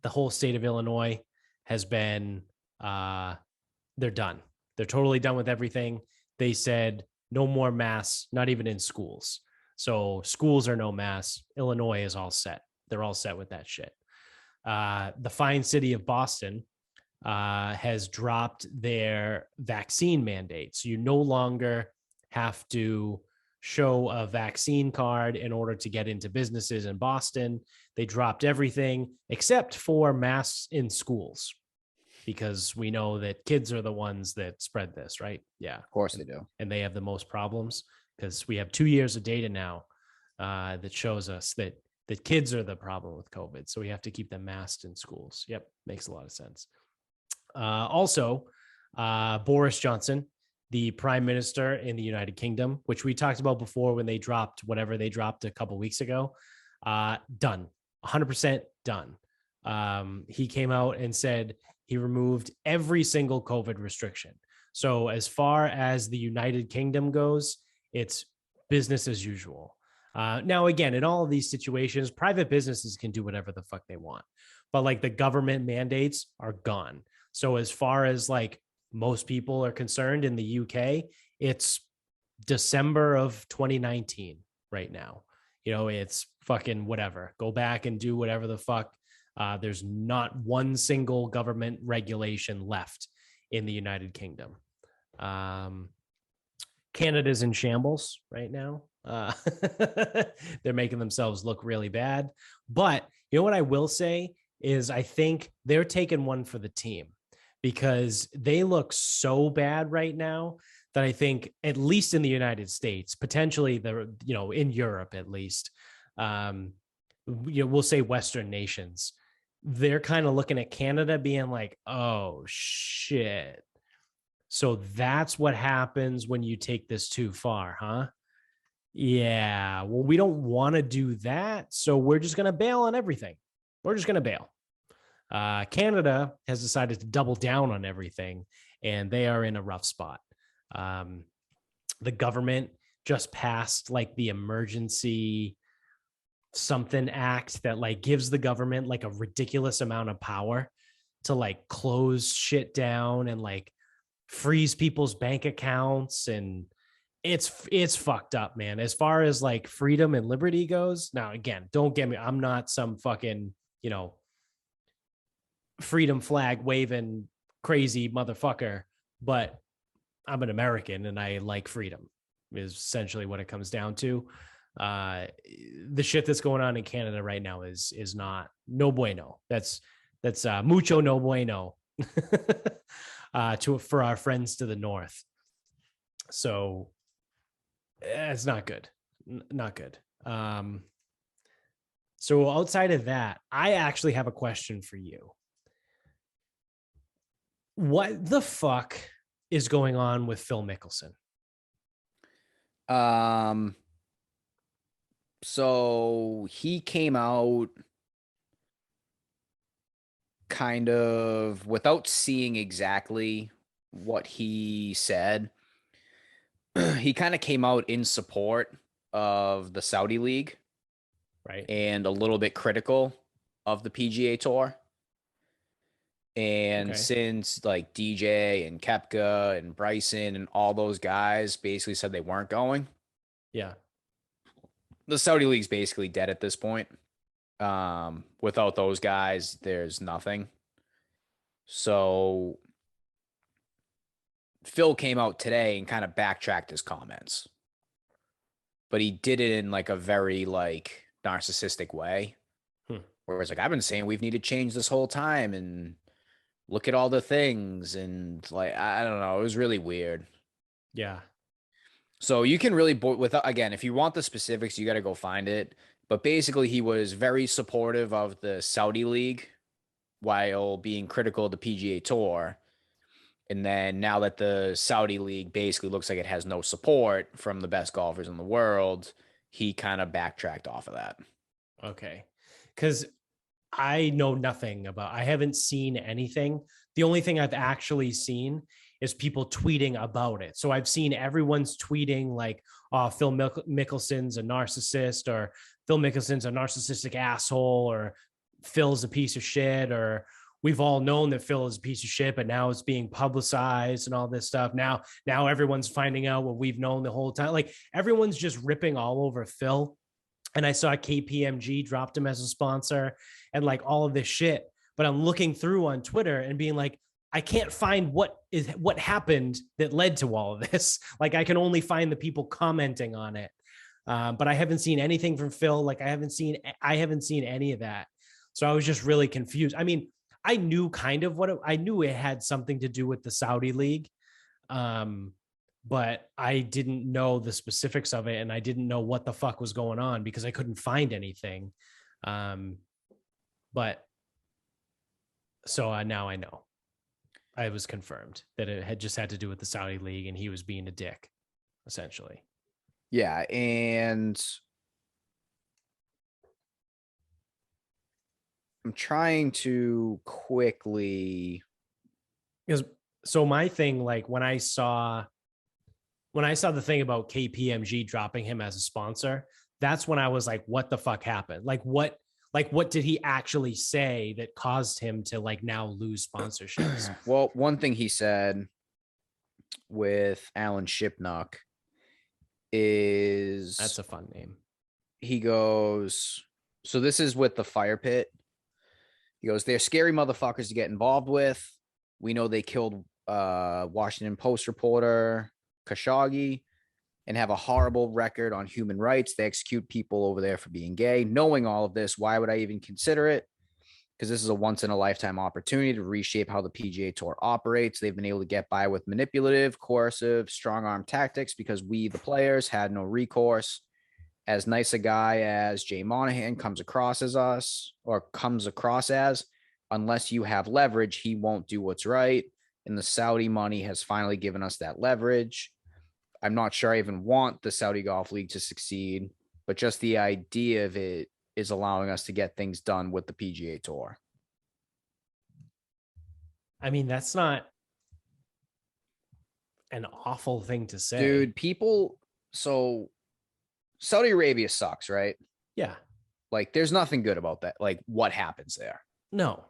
the whole state of Illinois has been, they're done. They're totally done with everything. They said no more masks, not even in schools. So schools are no masks. Illinois is all set. They're all set with that shit. The fine city of Boston has dropped their vaccine mandate. So you no longer have to show a vaccine card in order to get into businesses in Boston. They dropped everything except for masks in schools, because we know that kids are the ones that spread this, right? Yeah. Of course they do. And they have the most problems because we have 2 years of data now that shows us that kids are the problem with COVID. So we have to keep them masked in schools. Yep. Makes a lot of sense. Also, Boris Johnson, the prime minister in the United Kingdom, which we talked about before when they dropped whatever they dropped a couple of weeks ago, done, 100% done. He came out and said he removed every single COVID restriction. So as far as the United Kingdom goes, it's business as usual. Now, again, in all of these situations, private businesses can do whatever the fuck they want, but like the government mandates are gone. So as far as like most people are concerned in the UK, it's December of 2019 right now. It's fucking whatever. Go back and do whatever the fuck. There's not one single government regulation left in the United Kingdom. Canada's in shambles right now. They're making themselves look really bad. But you know what I will say is I think they're taking one for the team, because they look so bad right now that I think, at least in the United States, potentially in Europe at least, we'll say Western nations, they're kind of looking at Canada being like, oh shit. So that's what happens when you take this too far, huh? Yeah. Well, we don't want to do that. So we're just going to bail on everything. We're just going to bail. Canada has decided to double down on everything, and they are in a rough spot. The government just passed like the emergency something act that like gives the government like a ridiculous amount of power to like close shit down and like freeze people's bank accounts, and it's fucked up, man, as far as like freedom and liberty goes. Now again, don't get me, I'm not some fucking, freedom flag waving crazy motherfucker, but I'm an American and I like freedom, is essentially what it comes down to. The shit that's going on in Canada right now is not no bueno. That's mucho no bueno for our friends to the north. So it's not good. Not good. So outside of that, I actually have a question for you. What the fuck is going on with Phil Mickelson? So he came out kind of without seeing exactly what he said. He kind of came out in support of the Saudi League, right? And a little bit critical of the PGA Tour. And since like DJ and Koepka and Bryson and all those guys basically said they weren't going. Yeah. The Saudi League's basically dead at this point. Without those guys, there's nothing. So Phil came out today and kind of backtracked his comments. But he did it in like a very like narcissistic way. Where it's like, I've been saying we've needed change this whole time, and look at all the things, and like, I don't know. It was really weird. Yeah. So you can really, again, if you want the specifics, you got to go find it. But basically, he was very supportive of the Saudi League while being critical of the PGA Tour. And then now that the Saudi League basically looks like it has no support from the best golfers in the world, he kind of backtracked off of that. Okay. Because I know nothing about, I haven't seen anything. The only thing I've actually seen is people tweeting about it. So I've seen everyone's tweeting like, oh, Phil Mickelson's a narcissist, or Phil Mickelson's a narcissistic asshole, or Phil's a piece of shit, or we've all known that Phil is a piece of shit, but now it's being publicized and all this stuff. Now everyone's finding out what we've known the whole time. Like everyone's just ripping all over Phil. And I saw KPMG dropped him as a sponsor and like all of this shit. But I'm looking through on Twitter and being like, I can't find what happened that led to all of this. Like I can only find the people commenting on it. But I haven't seen anything from Phil. Like I haven't seen any of that. So I was just really confused. I mean, I knew kind of I knew it had something to do with the Saudi League. But I didn't know the specifics of it, and I didn't know what the fuck was going on because I couldn't find anything. But so now I know. I was confirmed that it had just had to do with the Saudi League, and he was being a dick, essentially. Yeah, and I'm trying to quickly, because so my thing, like when I saw the thing about KPMG dropping him as a sponsor, that's when I was like, what the fuck happened? Like what did he actually say that caused him to like now lose sponsorships? Well, one thing he said with Alan Shipnuck is, that's a fun name. He goes, so this is with the fire pit. He goes, they're scary motherfuckers to get involved with. We know they killed Washington Post reporter Khashoggi and have a horrible record on human rights. They execute people over there for being gay. Knowing all of this, why would I even consider it? Because this is a once-in-a-lifetime opportunity to reshape how the PGA Tour operates. They've been able to get by with manipulative, coercive, strong-arm tactics because we, the players, had no recourse. as nice a guy as Jay Monahan comes across as, unless you have leverage, he won't do what's right. And the Saudi money has finally given us that leverage. I'm not sure I even want the Saudi Golf League to succeed, but just the idea of it is allowing us to get things done with the PGA Tour. I mean, that's not an awful thing to say. Dude, so Saudi Arabia sucks, right? Yeah. Like, there's nothing good about that. Like, what happens there? No.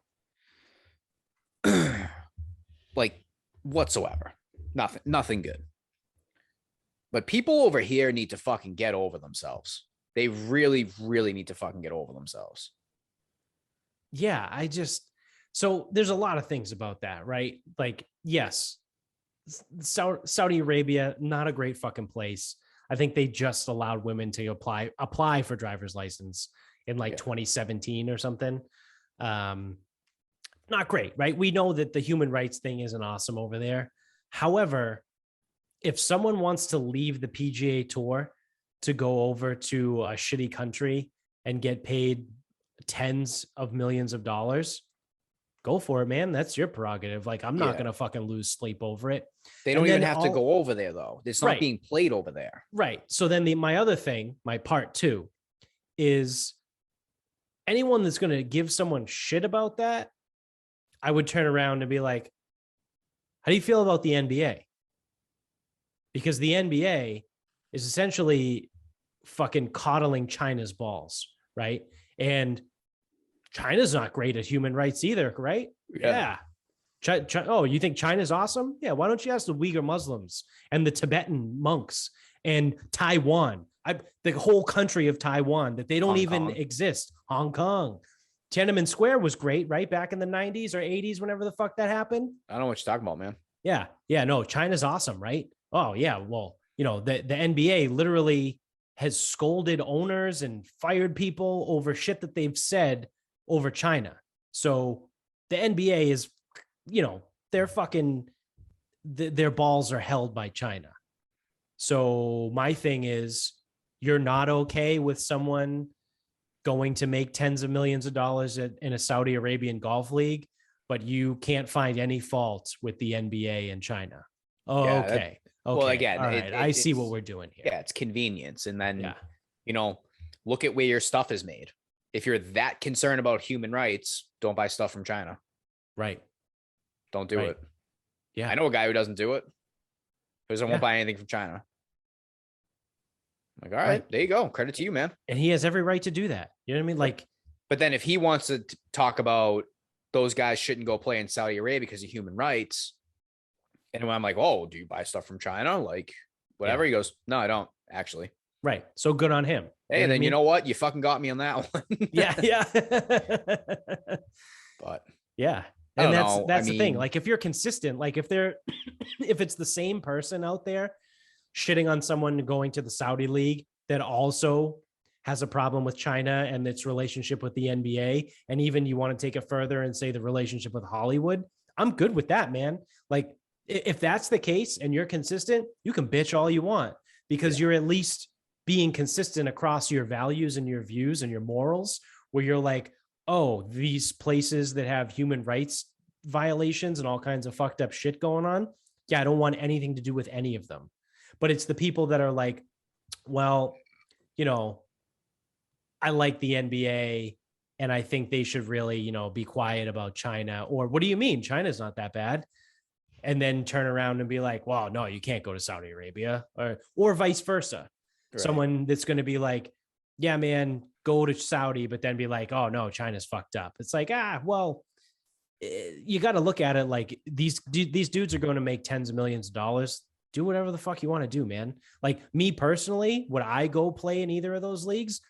Like, whatsoever. Nothing good. But people over here need to fucking get over themselves. They really, really need to fucking get over themselves. Yeah, so there's a lot of things about that, right? Like, yes, Saudi Arabia, not a great fucking place. I think they just allowed women to apply for driver's license in 2017 or something. Not great, right? We know that the human rights thing isn't awesome over there. However, if someone wants to leave the PGA Tour to go over to a shitty country and get paid tens of millions of dollars, go for it, man. That's your prerogative. Like, I'm not going to fucking lose sleep over it. They don't even have to go over there, though. It's not being played over there. Right. So then my other thing, my part two, is anyone that's going to give someone shit about that, I would turn around and be like, how do you feel about the NBA? Because the NBA is essentially fucking coddling China's balls, right? And China's not great at human rights either, right? Yeah. Oh, you think China's awesome? Yeah. Why don't you ask the Uyghur Muslims and the Tibetan monks and Taiwan, the whole country of Taiwan, that they don't even exist. Hong Kong. Tiananmen Square was great, right? Back in the 90s or 80s, whenever the fuck that happened. I don't know what you're talking about, man. Yeah. Yeah. No, China's awesome, right? Oh, yeah. Well, the NBA literally has scolded owners and fired people over shit that they've said over China. So the NBA is, they're fucking, their balls are held by China. So my thing is, you're not okay with someone going to make tens of millions of dollars in a Saudi Arabian golf league, but you can't find any fault with the NBA and China. Oh, yeah, okay. Okay. Well, again, right. I see what we're doing here. Yeah, it's convenience. And then, look at where your stuff is made. If you're that concerned about human rights, don't buy stuff from China. Right. Don't do it. Yeah. I know a guy who doesn't do it. Because I won't buy anything from China. Like, all right, there you go. Credit to you, man. And he has every right to do that. You know what I mean? Like, but then if he wants to talk about those guys shouldn't go play in Saudi Arabia because of human rights, and when I'm like, oh, do you buy stuff from China? Like, whatever. He goes, no, I don't actually. Right. So good on him. Hey, then you know what? You fucking got me on that one. Yeah. But yeah. And that's the thing. Like, if you're consistent, like if it's the same person out there shitting on someone going to the Saudi league that also has a problem with China and its relationship with the NBA, and even you want to take it further and say the relationship with Hollywood, I'm good with that, man. Like, if that's the case and you're consistent, you can bitch all you want, because you're at least being consistent across your values and your views and your morals, where you're like, oh, these places that have human rights violations and all kinds of fucked up shit going on, yeah, I don't want anything to do with any of them. But it's the people that are like, well, I like the NBA and I think they should really, be quiet about China. Or what do you mean? China's not that bad. And then turn around and be like, well, no, you can't go to Saudi Arabia, or vice versa. Right. Someone that's going to be like, yeah, man, go to Saudi, but then be like, oh no, China's fucked up. It's like, well, you got to look at it like these dudes are going to make tens of millions of dollars. Do whatever the fuck you want to do, man. Like, me personally, would I go play in either of those leagues?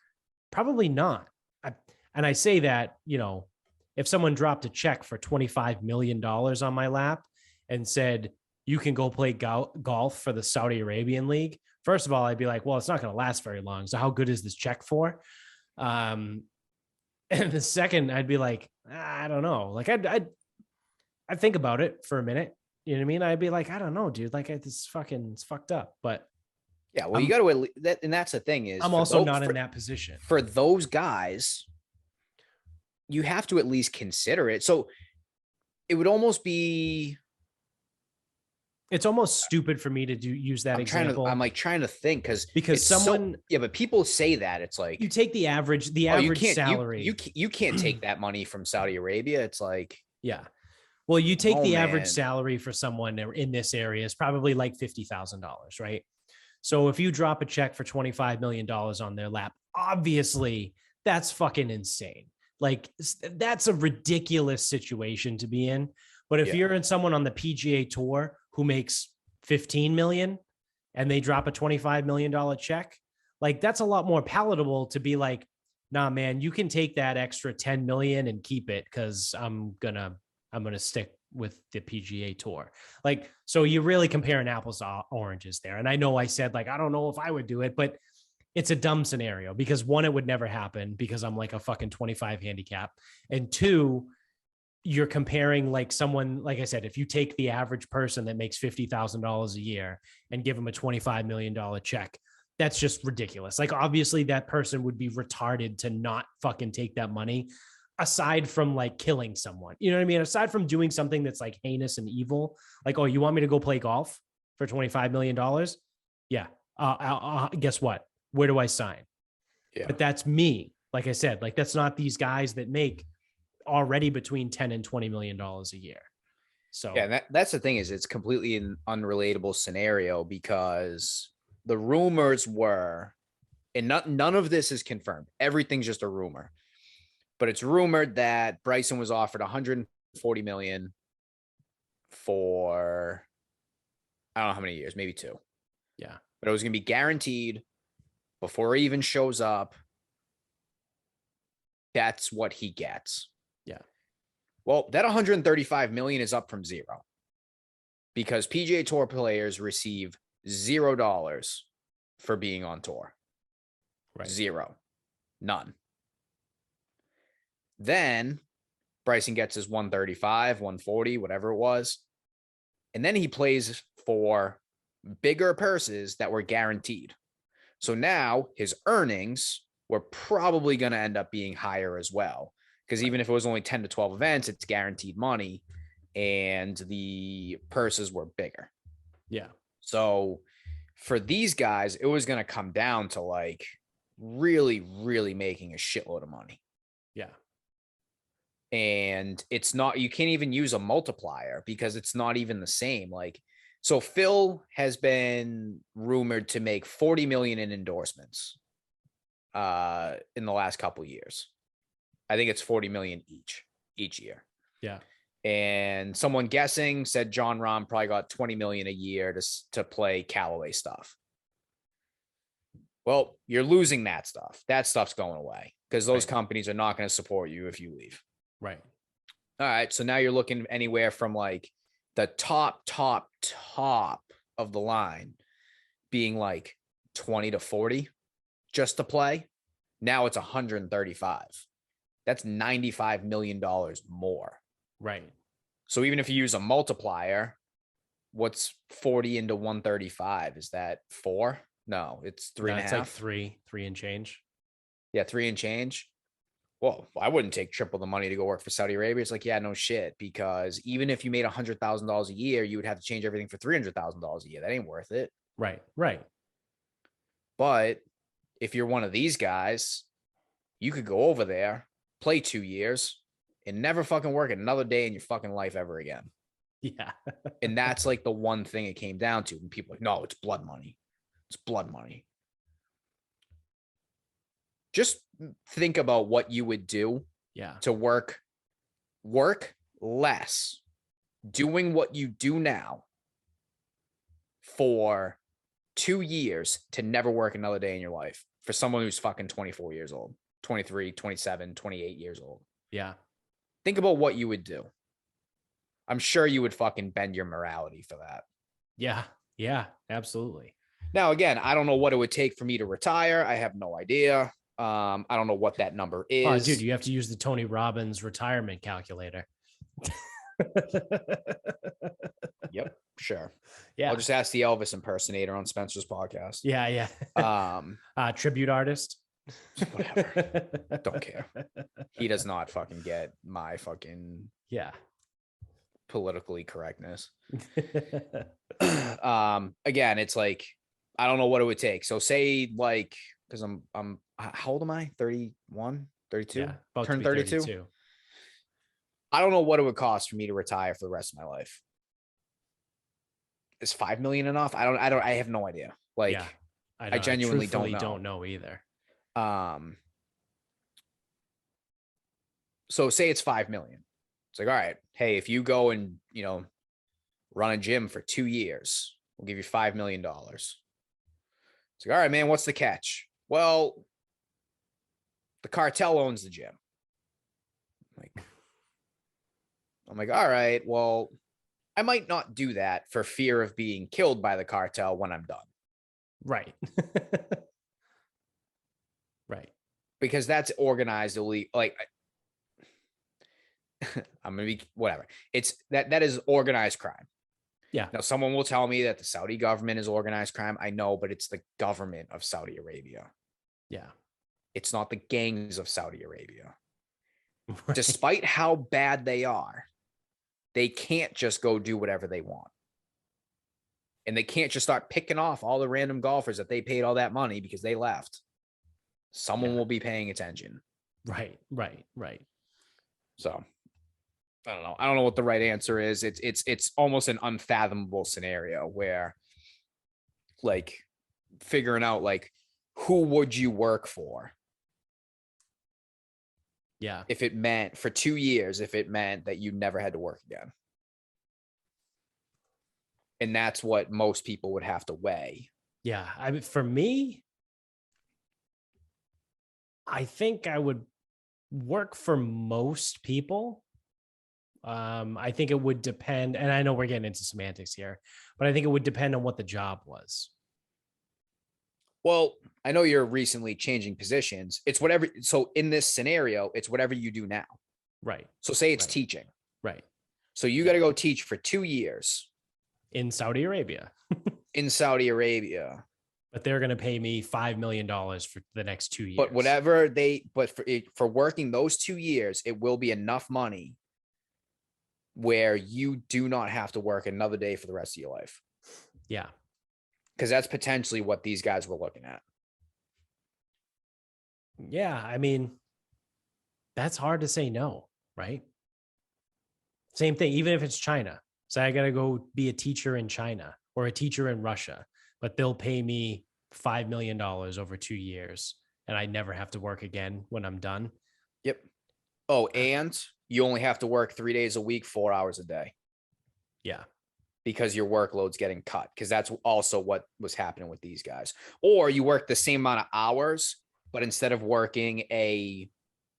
Probably not. And I say that, if someone dropped a check for $25 million on my lap and said, you can go play golf for the Saudi Arabian league, first of all, I'd be like, well, it's not going to last very long. So how good is this check for? And the second, I'd be like, I don't know. Like, I'd think about it for a minute. You know what I mean? I'd be like, I don't know, dude. Like, it's fucked up. But Yeah, well, you got to that, and that's the thing is, I'm also not in that position. For those guys, you have to at least consider it. So it would almost be. It's almost stupid for me to use that example. I'm like trying to think because someone, but people say that it's like you take the average salary. You can't take that money from Saudi Arabia. It's like, yeah. Well, you take the average salary for someone in this area is probably like $50,000, right? So if you drop a check for $25 million on their lap, obviously that's fucking insane. Like, that's a ridiculous situation to be in. But if you're in someone on the PGA Tour who makes 15 million and they drop a $25 million check, like, that's a lot more palatable to be like, nah, man, you can take that extra 10 million and keep it, because I'm gonna stick with the PGA Tour. Like, so you're really comparing apples to oranges there. And I know I said, like, I don't know if I would do it, but it's a dumb scenario, because one, it would never happen because I'm like a fucking 25 handicap. And two, you're comparing like someone, like I said, if you take the average person that makes $50,000 a year and give them a $25 million check, that's just ridiculous. Like, obviously that person would be retarded to not fucking take that money, aside from like killing someone. You know what I mean? Aside from doing something that's like heinous and evil, like, oh, you want me to go play golf for $25 million? Yeah. Guess what? Where do I sign? Yeah. But that's me. Like I said, like, that's not these guys that make already between 10 and $20 million a year. So yeah, that's the thing, is it's completely an unrelatable scenario, because the rumors were, and none of this is confirmed. Everything's just a rumor. But it's rumored that Bryson was offered $140 million for, I don't know how many years, maybe 2. Yeah. But it was going to be guaranteed before he even shows up. That's what he gets. Yeah. Well, that $135 million is up from 0, because PGA Tour players receive $0 for being on tour. Right. 0. None. Then Bryson gets his 135, 140, whatever it was. And then he plays for bigger purses that were guaranteed. So now his earnings were probably going to end up being higher as well. Because even if it was only 10 to 12 events, it's guaranteed money, and the purses were bigger. Yeah. So for these guys, it was going to come down to like really, really making a shitload of money. Yeah. And it's not, you can't even use a multiplier, because it's not even the same. Like, so Phil has been rumored to make 40 million in endorsements in the last couple of years. I think it's 40 million each year. Yeah. And someone guessing said John Rahm probably got 20 million a year to play Callaway stuff. Well, you're losing that stuff. That stuff's going away, because those companies are not going to support you if you leave. Right. All right. So now you're looking anywhere from like the top of the line being like 20 to 40 just to play. Now it's 135. That's $95 million more. Right. So even if you use a multiplier, what's 40 into 135? Is that 4? No, it's 3.5. It's like 3 and change. Yeah, 3 and change. Well, I wouldn't take triple the money to go work for Saudi Arabia. It's like, yeah, no shit. Because even if you made $100,000 a year, you would have to change everything for $300,000 a year. That ain't worth it. Right. Right. But if you're one of these guys, you could go over there, play 2 years, and never fucking work another day in your fucking life ever again. Yeah. And that's like the one thing it came down to. And people are like, no, it's blood money. It's blood money. Just think about what you would do to work less doing what you do now for 2 years to never work another day in your life, for someone who's fucking 24 years old, 23, 27, 28 years old. Yeah. Think about what you would do. I'm sure you would fucking bend your morality for that. Yeah. Yeah, absolutely. Now, again, I don't know what it would take for me to retire. I have no idea. I don't know what that number is. Oh, dude, you have to use the Tony Robbins retirement calculator. Yep, sure. Yeah. I'll just ask the Elvis impersonator on Spencer's podcast. Yeah. Tribute artist. Whatever. Don't care. He does not fucking get my fucking politically correctness. Again, it's like, I don't know what it would take. So say like, because I'm how old am I? 31, 32? Yeah, turn 32. I don't know what it would cost for me to retire for the rest of my life. Is 5 million enough? I have no idea. Like, I genuinely don't know either. So say it's 5 million. It's like, all right, hey, if you go and, run a gym for 2 years, we'll give you $5 million. It's like, all right, man, what's the catch? Well, the cartel owns the gym. I'm like, all right, well, I might not do that for fear of being killed by the cartel when I'm done. Right. Right. Because that's organized elite. Like, I'm going to be whatever. It's that is organized crime. Yeah. Now, someone will tell me that the Saudi government is organized crime. I know, but it's the government of Saudi Arabia. Yeah. It's not the gangs of Saudi Arabia. Right. Despite how bad they are, they can't just go do whatever they want. And they can't just start picking off all the random golfers that they paid all that money because they left. Someone will be paying attention. Right. So I don't know. I don't know what the right answer is. It's almost an unfathomable scenario where, like, figuring out, like, who would you work for? Yeah. If it meant for 2 years, if it meant that you never had to work again. And that's what most people would have to weigh. Yeah. I mean, for me, I think I would work for most people. I think it would depend, and I know we're getting into semantics here, but I think it would depend on what the job was. Well, I know you're recently changing positions. It's whatever. So in this scenario, it's whatever you do now. Right. So say it's teaching. Right. So you got to go teach for 2 years. In Saudi Arabia. In Saudi Arabia. But they're going to pay me $5 million for the next 2 years. But for working those 2 years, it will be enough money where you do not have to work another day for the rest of your life. Yeah. Because that's potentially what these guys were looking at. Yeah. I mean, that's hard to say no, right? Same thing, even if it's China. So I got to go be a teacher in China or a teacher in Russia, but they'll pay me $5 million over 2 years and I never have to work again when I'm done. Yep. Oh, and you only have to work 3 days a week, 4 hours a day. Yeah. Because your workload's getting cut. Because that's also what was happening with these guys. Or you work the same amount of hours, but instead of working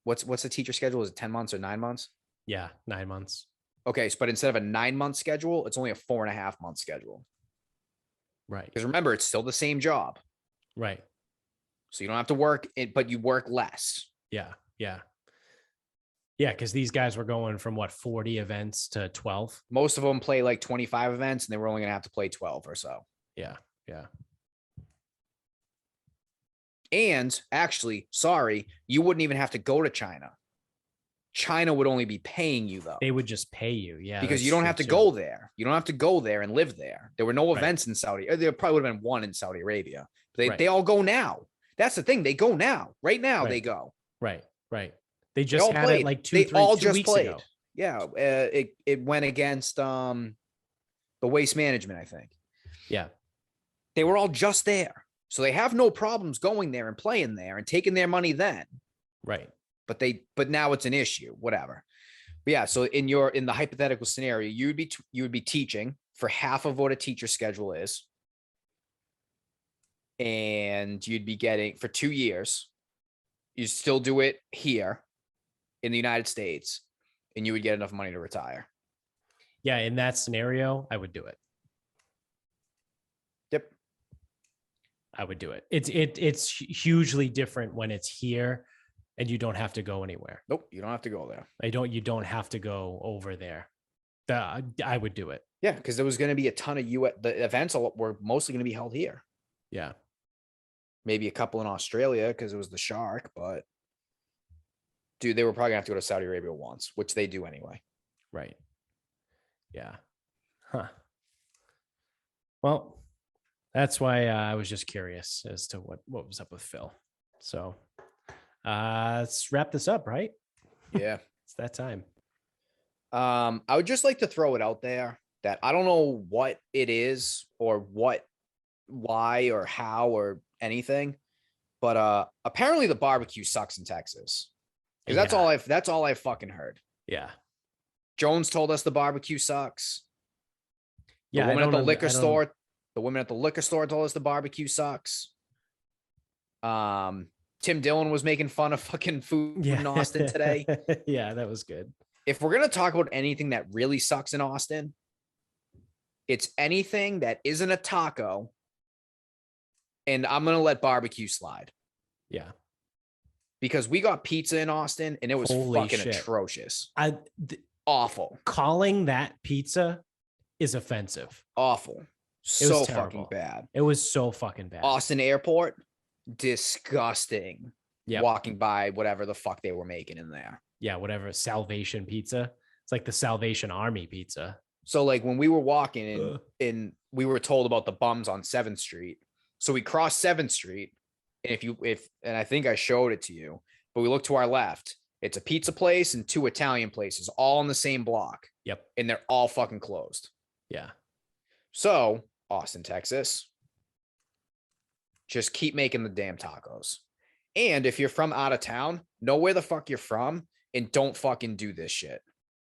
what's the teacher schedule? Is it 10 months or 9 months? Yeah, 9 months. Okay, but instead of a 9-month schedule, it's only a 4.5-month schedule. Right. Because remember, it's still the same job. Right. So you don't have to work it, but you work less. Yeah. Yeah, because these guys were going from 40 events to 12. Most of them play like 25 events, and they were only going to have to play 12 or so. Yeah. And actually, sorry, you wouldn't even have to go to China. China would only be paying you, though. They would just pay you, yeah. Because you don't have to go there. You don't have to go there and live there. There were no events in Saudi. There probably would have been one in Saudi Arabia. They all go now. That's the thing. They go now. Right now, they go. Right. They just had it like 2 weeks ago. Yeah, it went against the Waste Management, I think. Yeah. They were all just there. So they have no problems going there and playing there and taking their money then. Right. But now it's an issue, whatever. But yeah, so in the hypothetical scenario, you would be teaching for half of what a teacher schedule is. And you'd be getting for 2 years. You still do it here in the United States, and you would get enough money to retire. Yeah, in that scenario, I would do it. Yep. I would do it. It's hugely different when it's here and you don't have to go anywhere. Nope, you don't have to go there. You don't have to go over there. I would do it. Yeah, because there was going to be a ton of the events were mostly going to be held here. Yeah. Maybe a couple in Australia because it was the Shark, but dude, they were probably gonna have to go to Saudi Arabia once, which they do anyway. Right. Yeah. Huh. Well, that's why I was just curious as to what was up with Phil. So let's wrap this up, right? Yeah. It's that time. I would just like to throw it out there that I don't know what it is or why or how or anything, but apparently the barbecue sucks in Texas. Because that's all I've fucking heard. Yeah. Jones told us the barbecue sucks. The Yeah, woman at the liquor store told us the barbecue sucks. Tim Dillon was making fun of fucking food in Austin today. Yeah, that was good. If we're gonna talk about anything that really sucks in Austin, it's anything that isn't a taco. And I'm gonna let barbecue slide. Yeah. Because we got pizza in Austin and it was fucking atrocious. Awful. Calling that pizza is offensive. Awful. So fucking bad. It was so fucking bad. Austin Airport, disgusting. Yeah. Walking by whatever the fuck they were making in there. Yeah, whatever. Salvation pizza. It's like the Salvation Army pizza. So like when we were walking in we were told about the bums on 7th Street. So we crossed 7th Street. And and I think I showed it to you, but we look to our left, it's a pizza place and 2 Italian places all in the same block. Yep. And they're all fucking closed. Yeah. So Austin, Texas, just keep making the damn tacos. And if you're from out of town, know where the fuck you're from and don't fucking do this shit.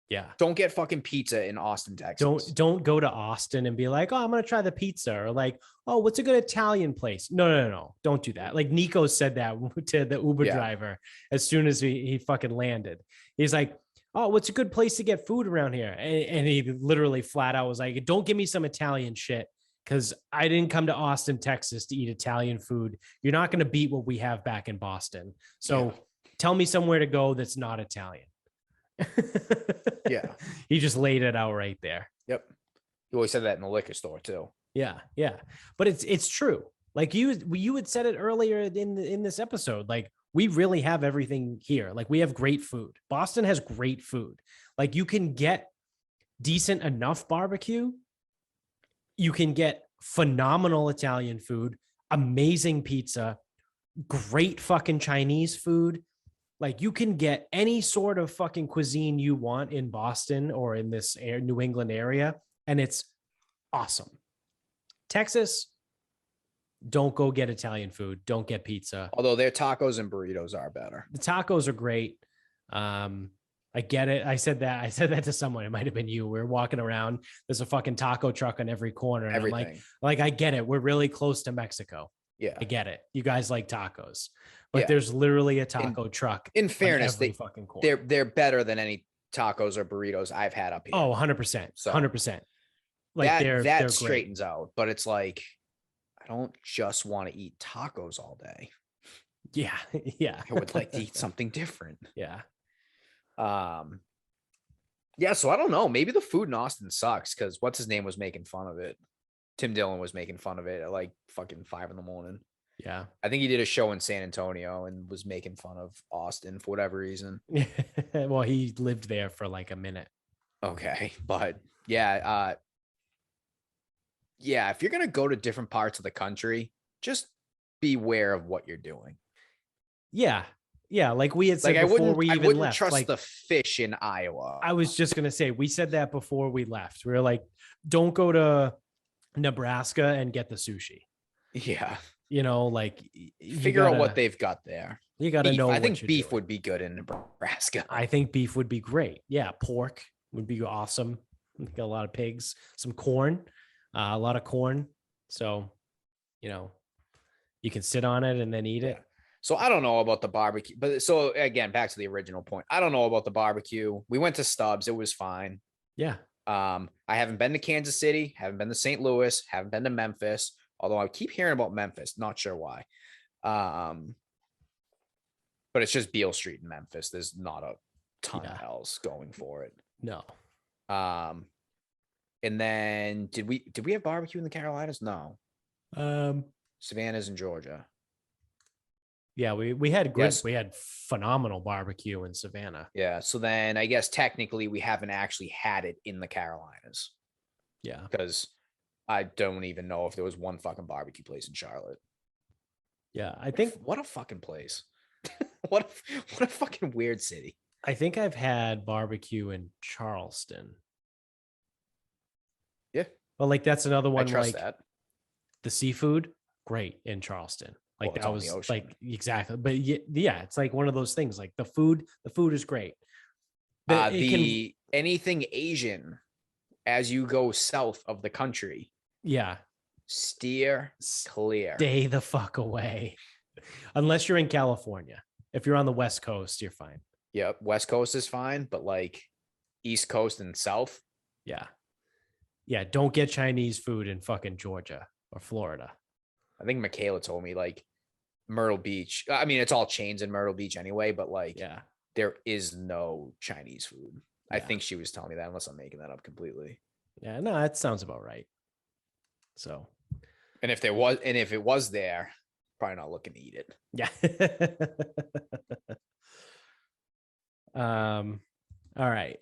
Yeah. Don't get fucking pizza in Austin, Texas. Don't go to Austin and be like, oh, I'm going to try the pizza, or like, oh, what's a good Italian place? No. Don't do that. Like Nico said that to the Uber driver as soon as he fucking landed. He's like, oh, what's a good place to get food around here? And he literally flat out was like, don't give me some Italian shit, because I didn't come to Austin, Texas to eat Italian food. You're not going to beat what we have back in Boston. So tell me somewhere to go that's not Italian. Yeah. He just laid it out right there. Yep. You always said that in the liquor store too. Yeah. But it's true. Like you had said it earlier in this episode. Like, we really have everything here. Like, we have great food. Boston has great food. Like, you can get decent enough barbecue. You can get phenomenal Italian food, amazing pizza, great fucking Chinese food. Like, you can get any sort of fucking cuisine you want in Boston or in this New England area, and it's awesome. Texas, don't go get Italian food. Don't get pizza. Although their tacos and burritos are better. The tacos are great. I get it. I said that to someone. It might have been you. We were walking around. There's a fucking taco truck on every corner. And everything. I'm like, I get it. We're really close to Mexico. Yeah. I get it. You guys like tacos. But there's literally a taco truck. In fairness, they're better than any tacos or burritos I've had up here. Oh, 100%. So 100%. Like that straightens out, but it's like, I don't just want to eat tacos all day. Yeah. Yeah. I would like to eat something different. Yeah. Yeah. So I don't know. Maybe the food in Austin sucks because what's his name was making fun of it. Tim Dillon was making fun of it at like fucking 5 a.m. Yeah. I think he did a show in San Antonio and was making fun of Austin for whatever reason. Well, he lived there for like a minute. Okay. But yeah. Yeah. If you're going to go to different parts of the country, just beware of what you're doing. Yeah. Yeah. Like we had said before we even left. I wouldn't trust the fish in Iowa. I was just going to say, we said that before we left. We were like, don't go to Nebraska and get the sushi. Yeah. You know, like figure out what they've got there. You got to know. I think beef would be good in Nebraska. I think beef would be great. Yeah. Pork would be awesome. Got a lot of pigs, some corn, a lot of corn. So, you know, you can sit on it and then eat it. So I don't know about the barbecue, but so again, back to the original point. I don't know about the barbecue. We went to Stubbs. It was fine. Yeah. I haven't been to Kansas City, haven't been to St. Louis, haven't been to Memphis, although I keep hearing about Memphis, not sure why. But it's just Beale Street in Memphis. There's not a ton else going for it. No. And then did we have barbecue in the Carolinas? No. Savannah's in Georgia. Yeah, we had good. Yes. We had phenomenal barbecue in Savannah. Yeah. So then I guess technically we haven't actually had it in the Carolinas. Yeah. Because I don't even know if there was one fucking barbecue place in Charlotte. Yeah, I think what a fucking place. what a fucking weird city. I think I've had barbecue in Charleston. Yeah. Well, like that's another one. I trust like that. The seafood, great in Charleston. Like that was like exactly. But yeah, it's like one of those things. Like the food is great. But anything Asian as you go south of the country. Yeah. Steer clear. Stay the fuck away. Unless you're in California. If you're on the West Coast, you're fine. Yeah, West Coast is fine, but like East Coast and South. Yeah. Yeah, don't get Chinese food in fucking Georgia or Florida. I think Michaela told me like Myrtle Beach. I mean, it's all chains in Myrtle Beach anyway, but like there is no Chinese food. Yeah. I think she was telling me that, unless I'm making that up completely. Yeah, no, that sounds about right. So, and if it was there, probably not looking to eat it. Yeah. All right.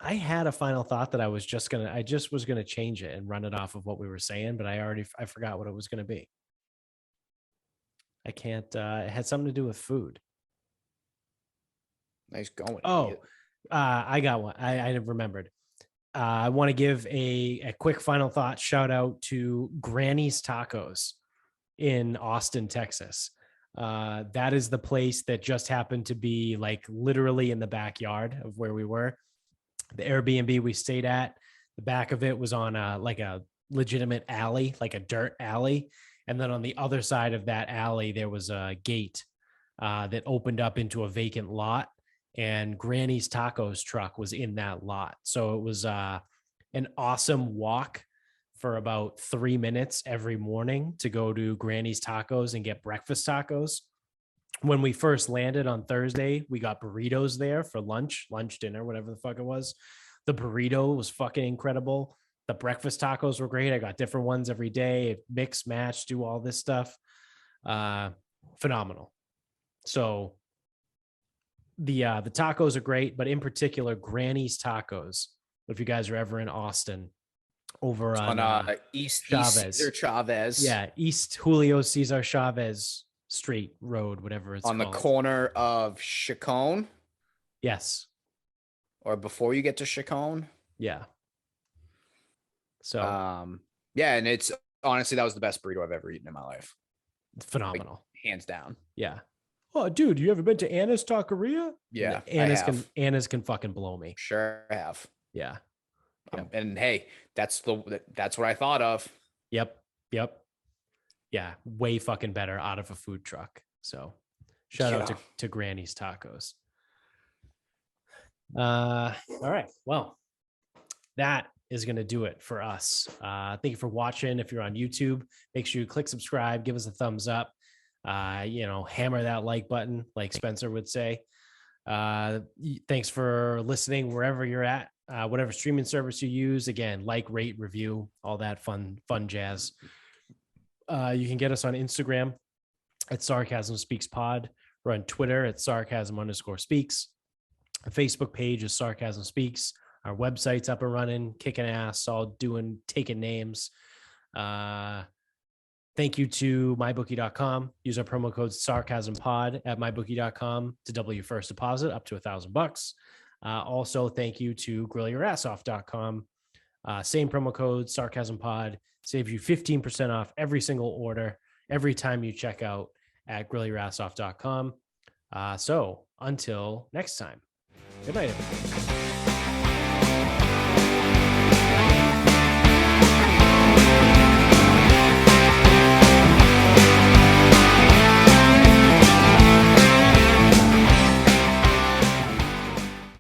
I had a final thought that I just was gonna change it and run it off of what we were saying, but I forgot what it was gonna be. I can't. It had something to do with food. Nice going. Oh, I got one. I remembered. I want to give a quick final thought shout out to Granny's Tacos in Austin, Texas. That is the place that just happened to be like literally in the backyard of where we were. The Airbnb we stayed at, the back of it was on like a legitimate alley, like a dirt alley. And then on the other side of that alley, there was a gate that opened up into a vacant lot. And Granny's Tacos truck was in that lot. So it was an awesome walk for about 3 minutes every morning to go to Granny's Tacos and get breakfast tacos. When we first landed on Thursday, we got burritos there for lunch, dinner, whatever the fuck it was. The burrito was fucking incredible. The breakfast tacos were great. I got different ones every day, mix, match, do all this stuff. Phenomenal. So the tacos are great, but in particular, Granny's Tacos. If you guys are ever in Austin, over on East Chavez. Cesar Chavez. Yeah, East Julio Cesar Chavez Street Road, whatever it's on called. The corner of Chacon. Yes. Or before you get to Chacon. Yeah. So yeah, and it's honestly that was the best burrito I've ever eaten in my life. Phenomenal. Like, hands down. Yeah. Oh, dude, you ever been to Anna's Taqueria? Yeah. Anna's can fucking blow me. Sure have. Yeah. And hey, that's what I thought of. Yep. Yeah, way fucking better out of a food truck. So shout out to Granny's Tacos. All right. Well, that is going to do it for us. Thank you for watching. If you're on YouTube, make sure you click subscribe, give us a thumbs up, hammer that like button, like Spencer would say. Thanks for listening wherever you're at, whatever streaming service you use. Again, like, rate, review, all that fun jazz. You can get us on Instagram at Sarcasm Speaks Pod. We're on Twitter at Sarcasm_speaks. The Facebook page is Sarcasm Speaks. Our website's up and running, kicking ass, taking names. Thank you to mybookie.com. Use our promo code SarcasmPod at mybookie.com to double your first deposit up to $1,000. Also, thank you to grillyourassoff.com. Same promo code SarcasmPod. Saves you 15% off every single order, every time you check out at grillyourassoff.com. So until next time, good night, everybody.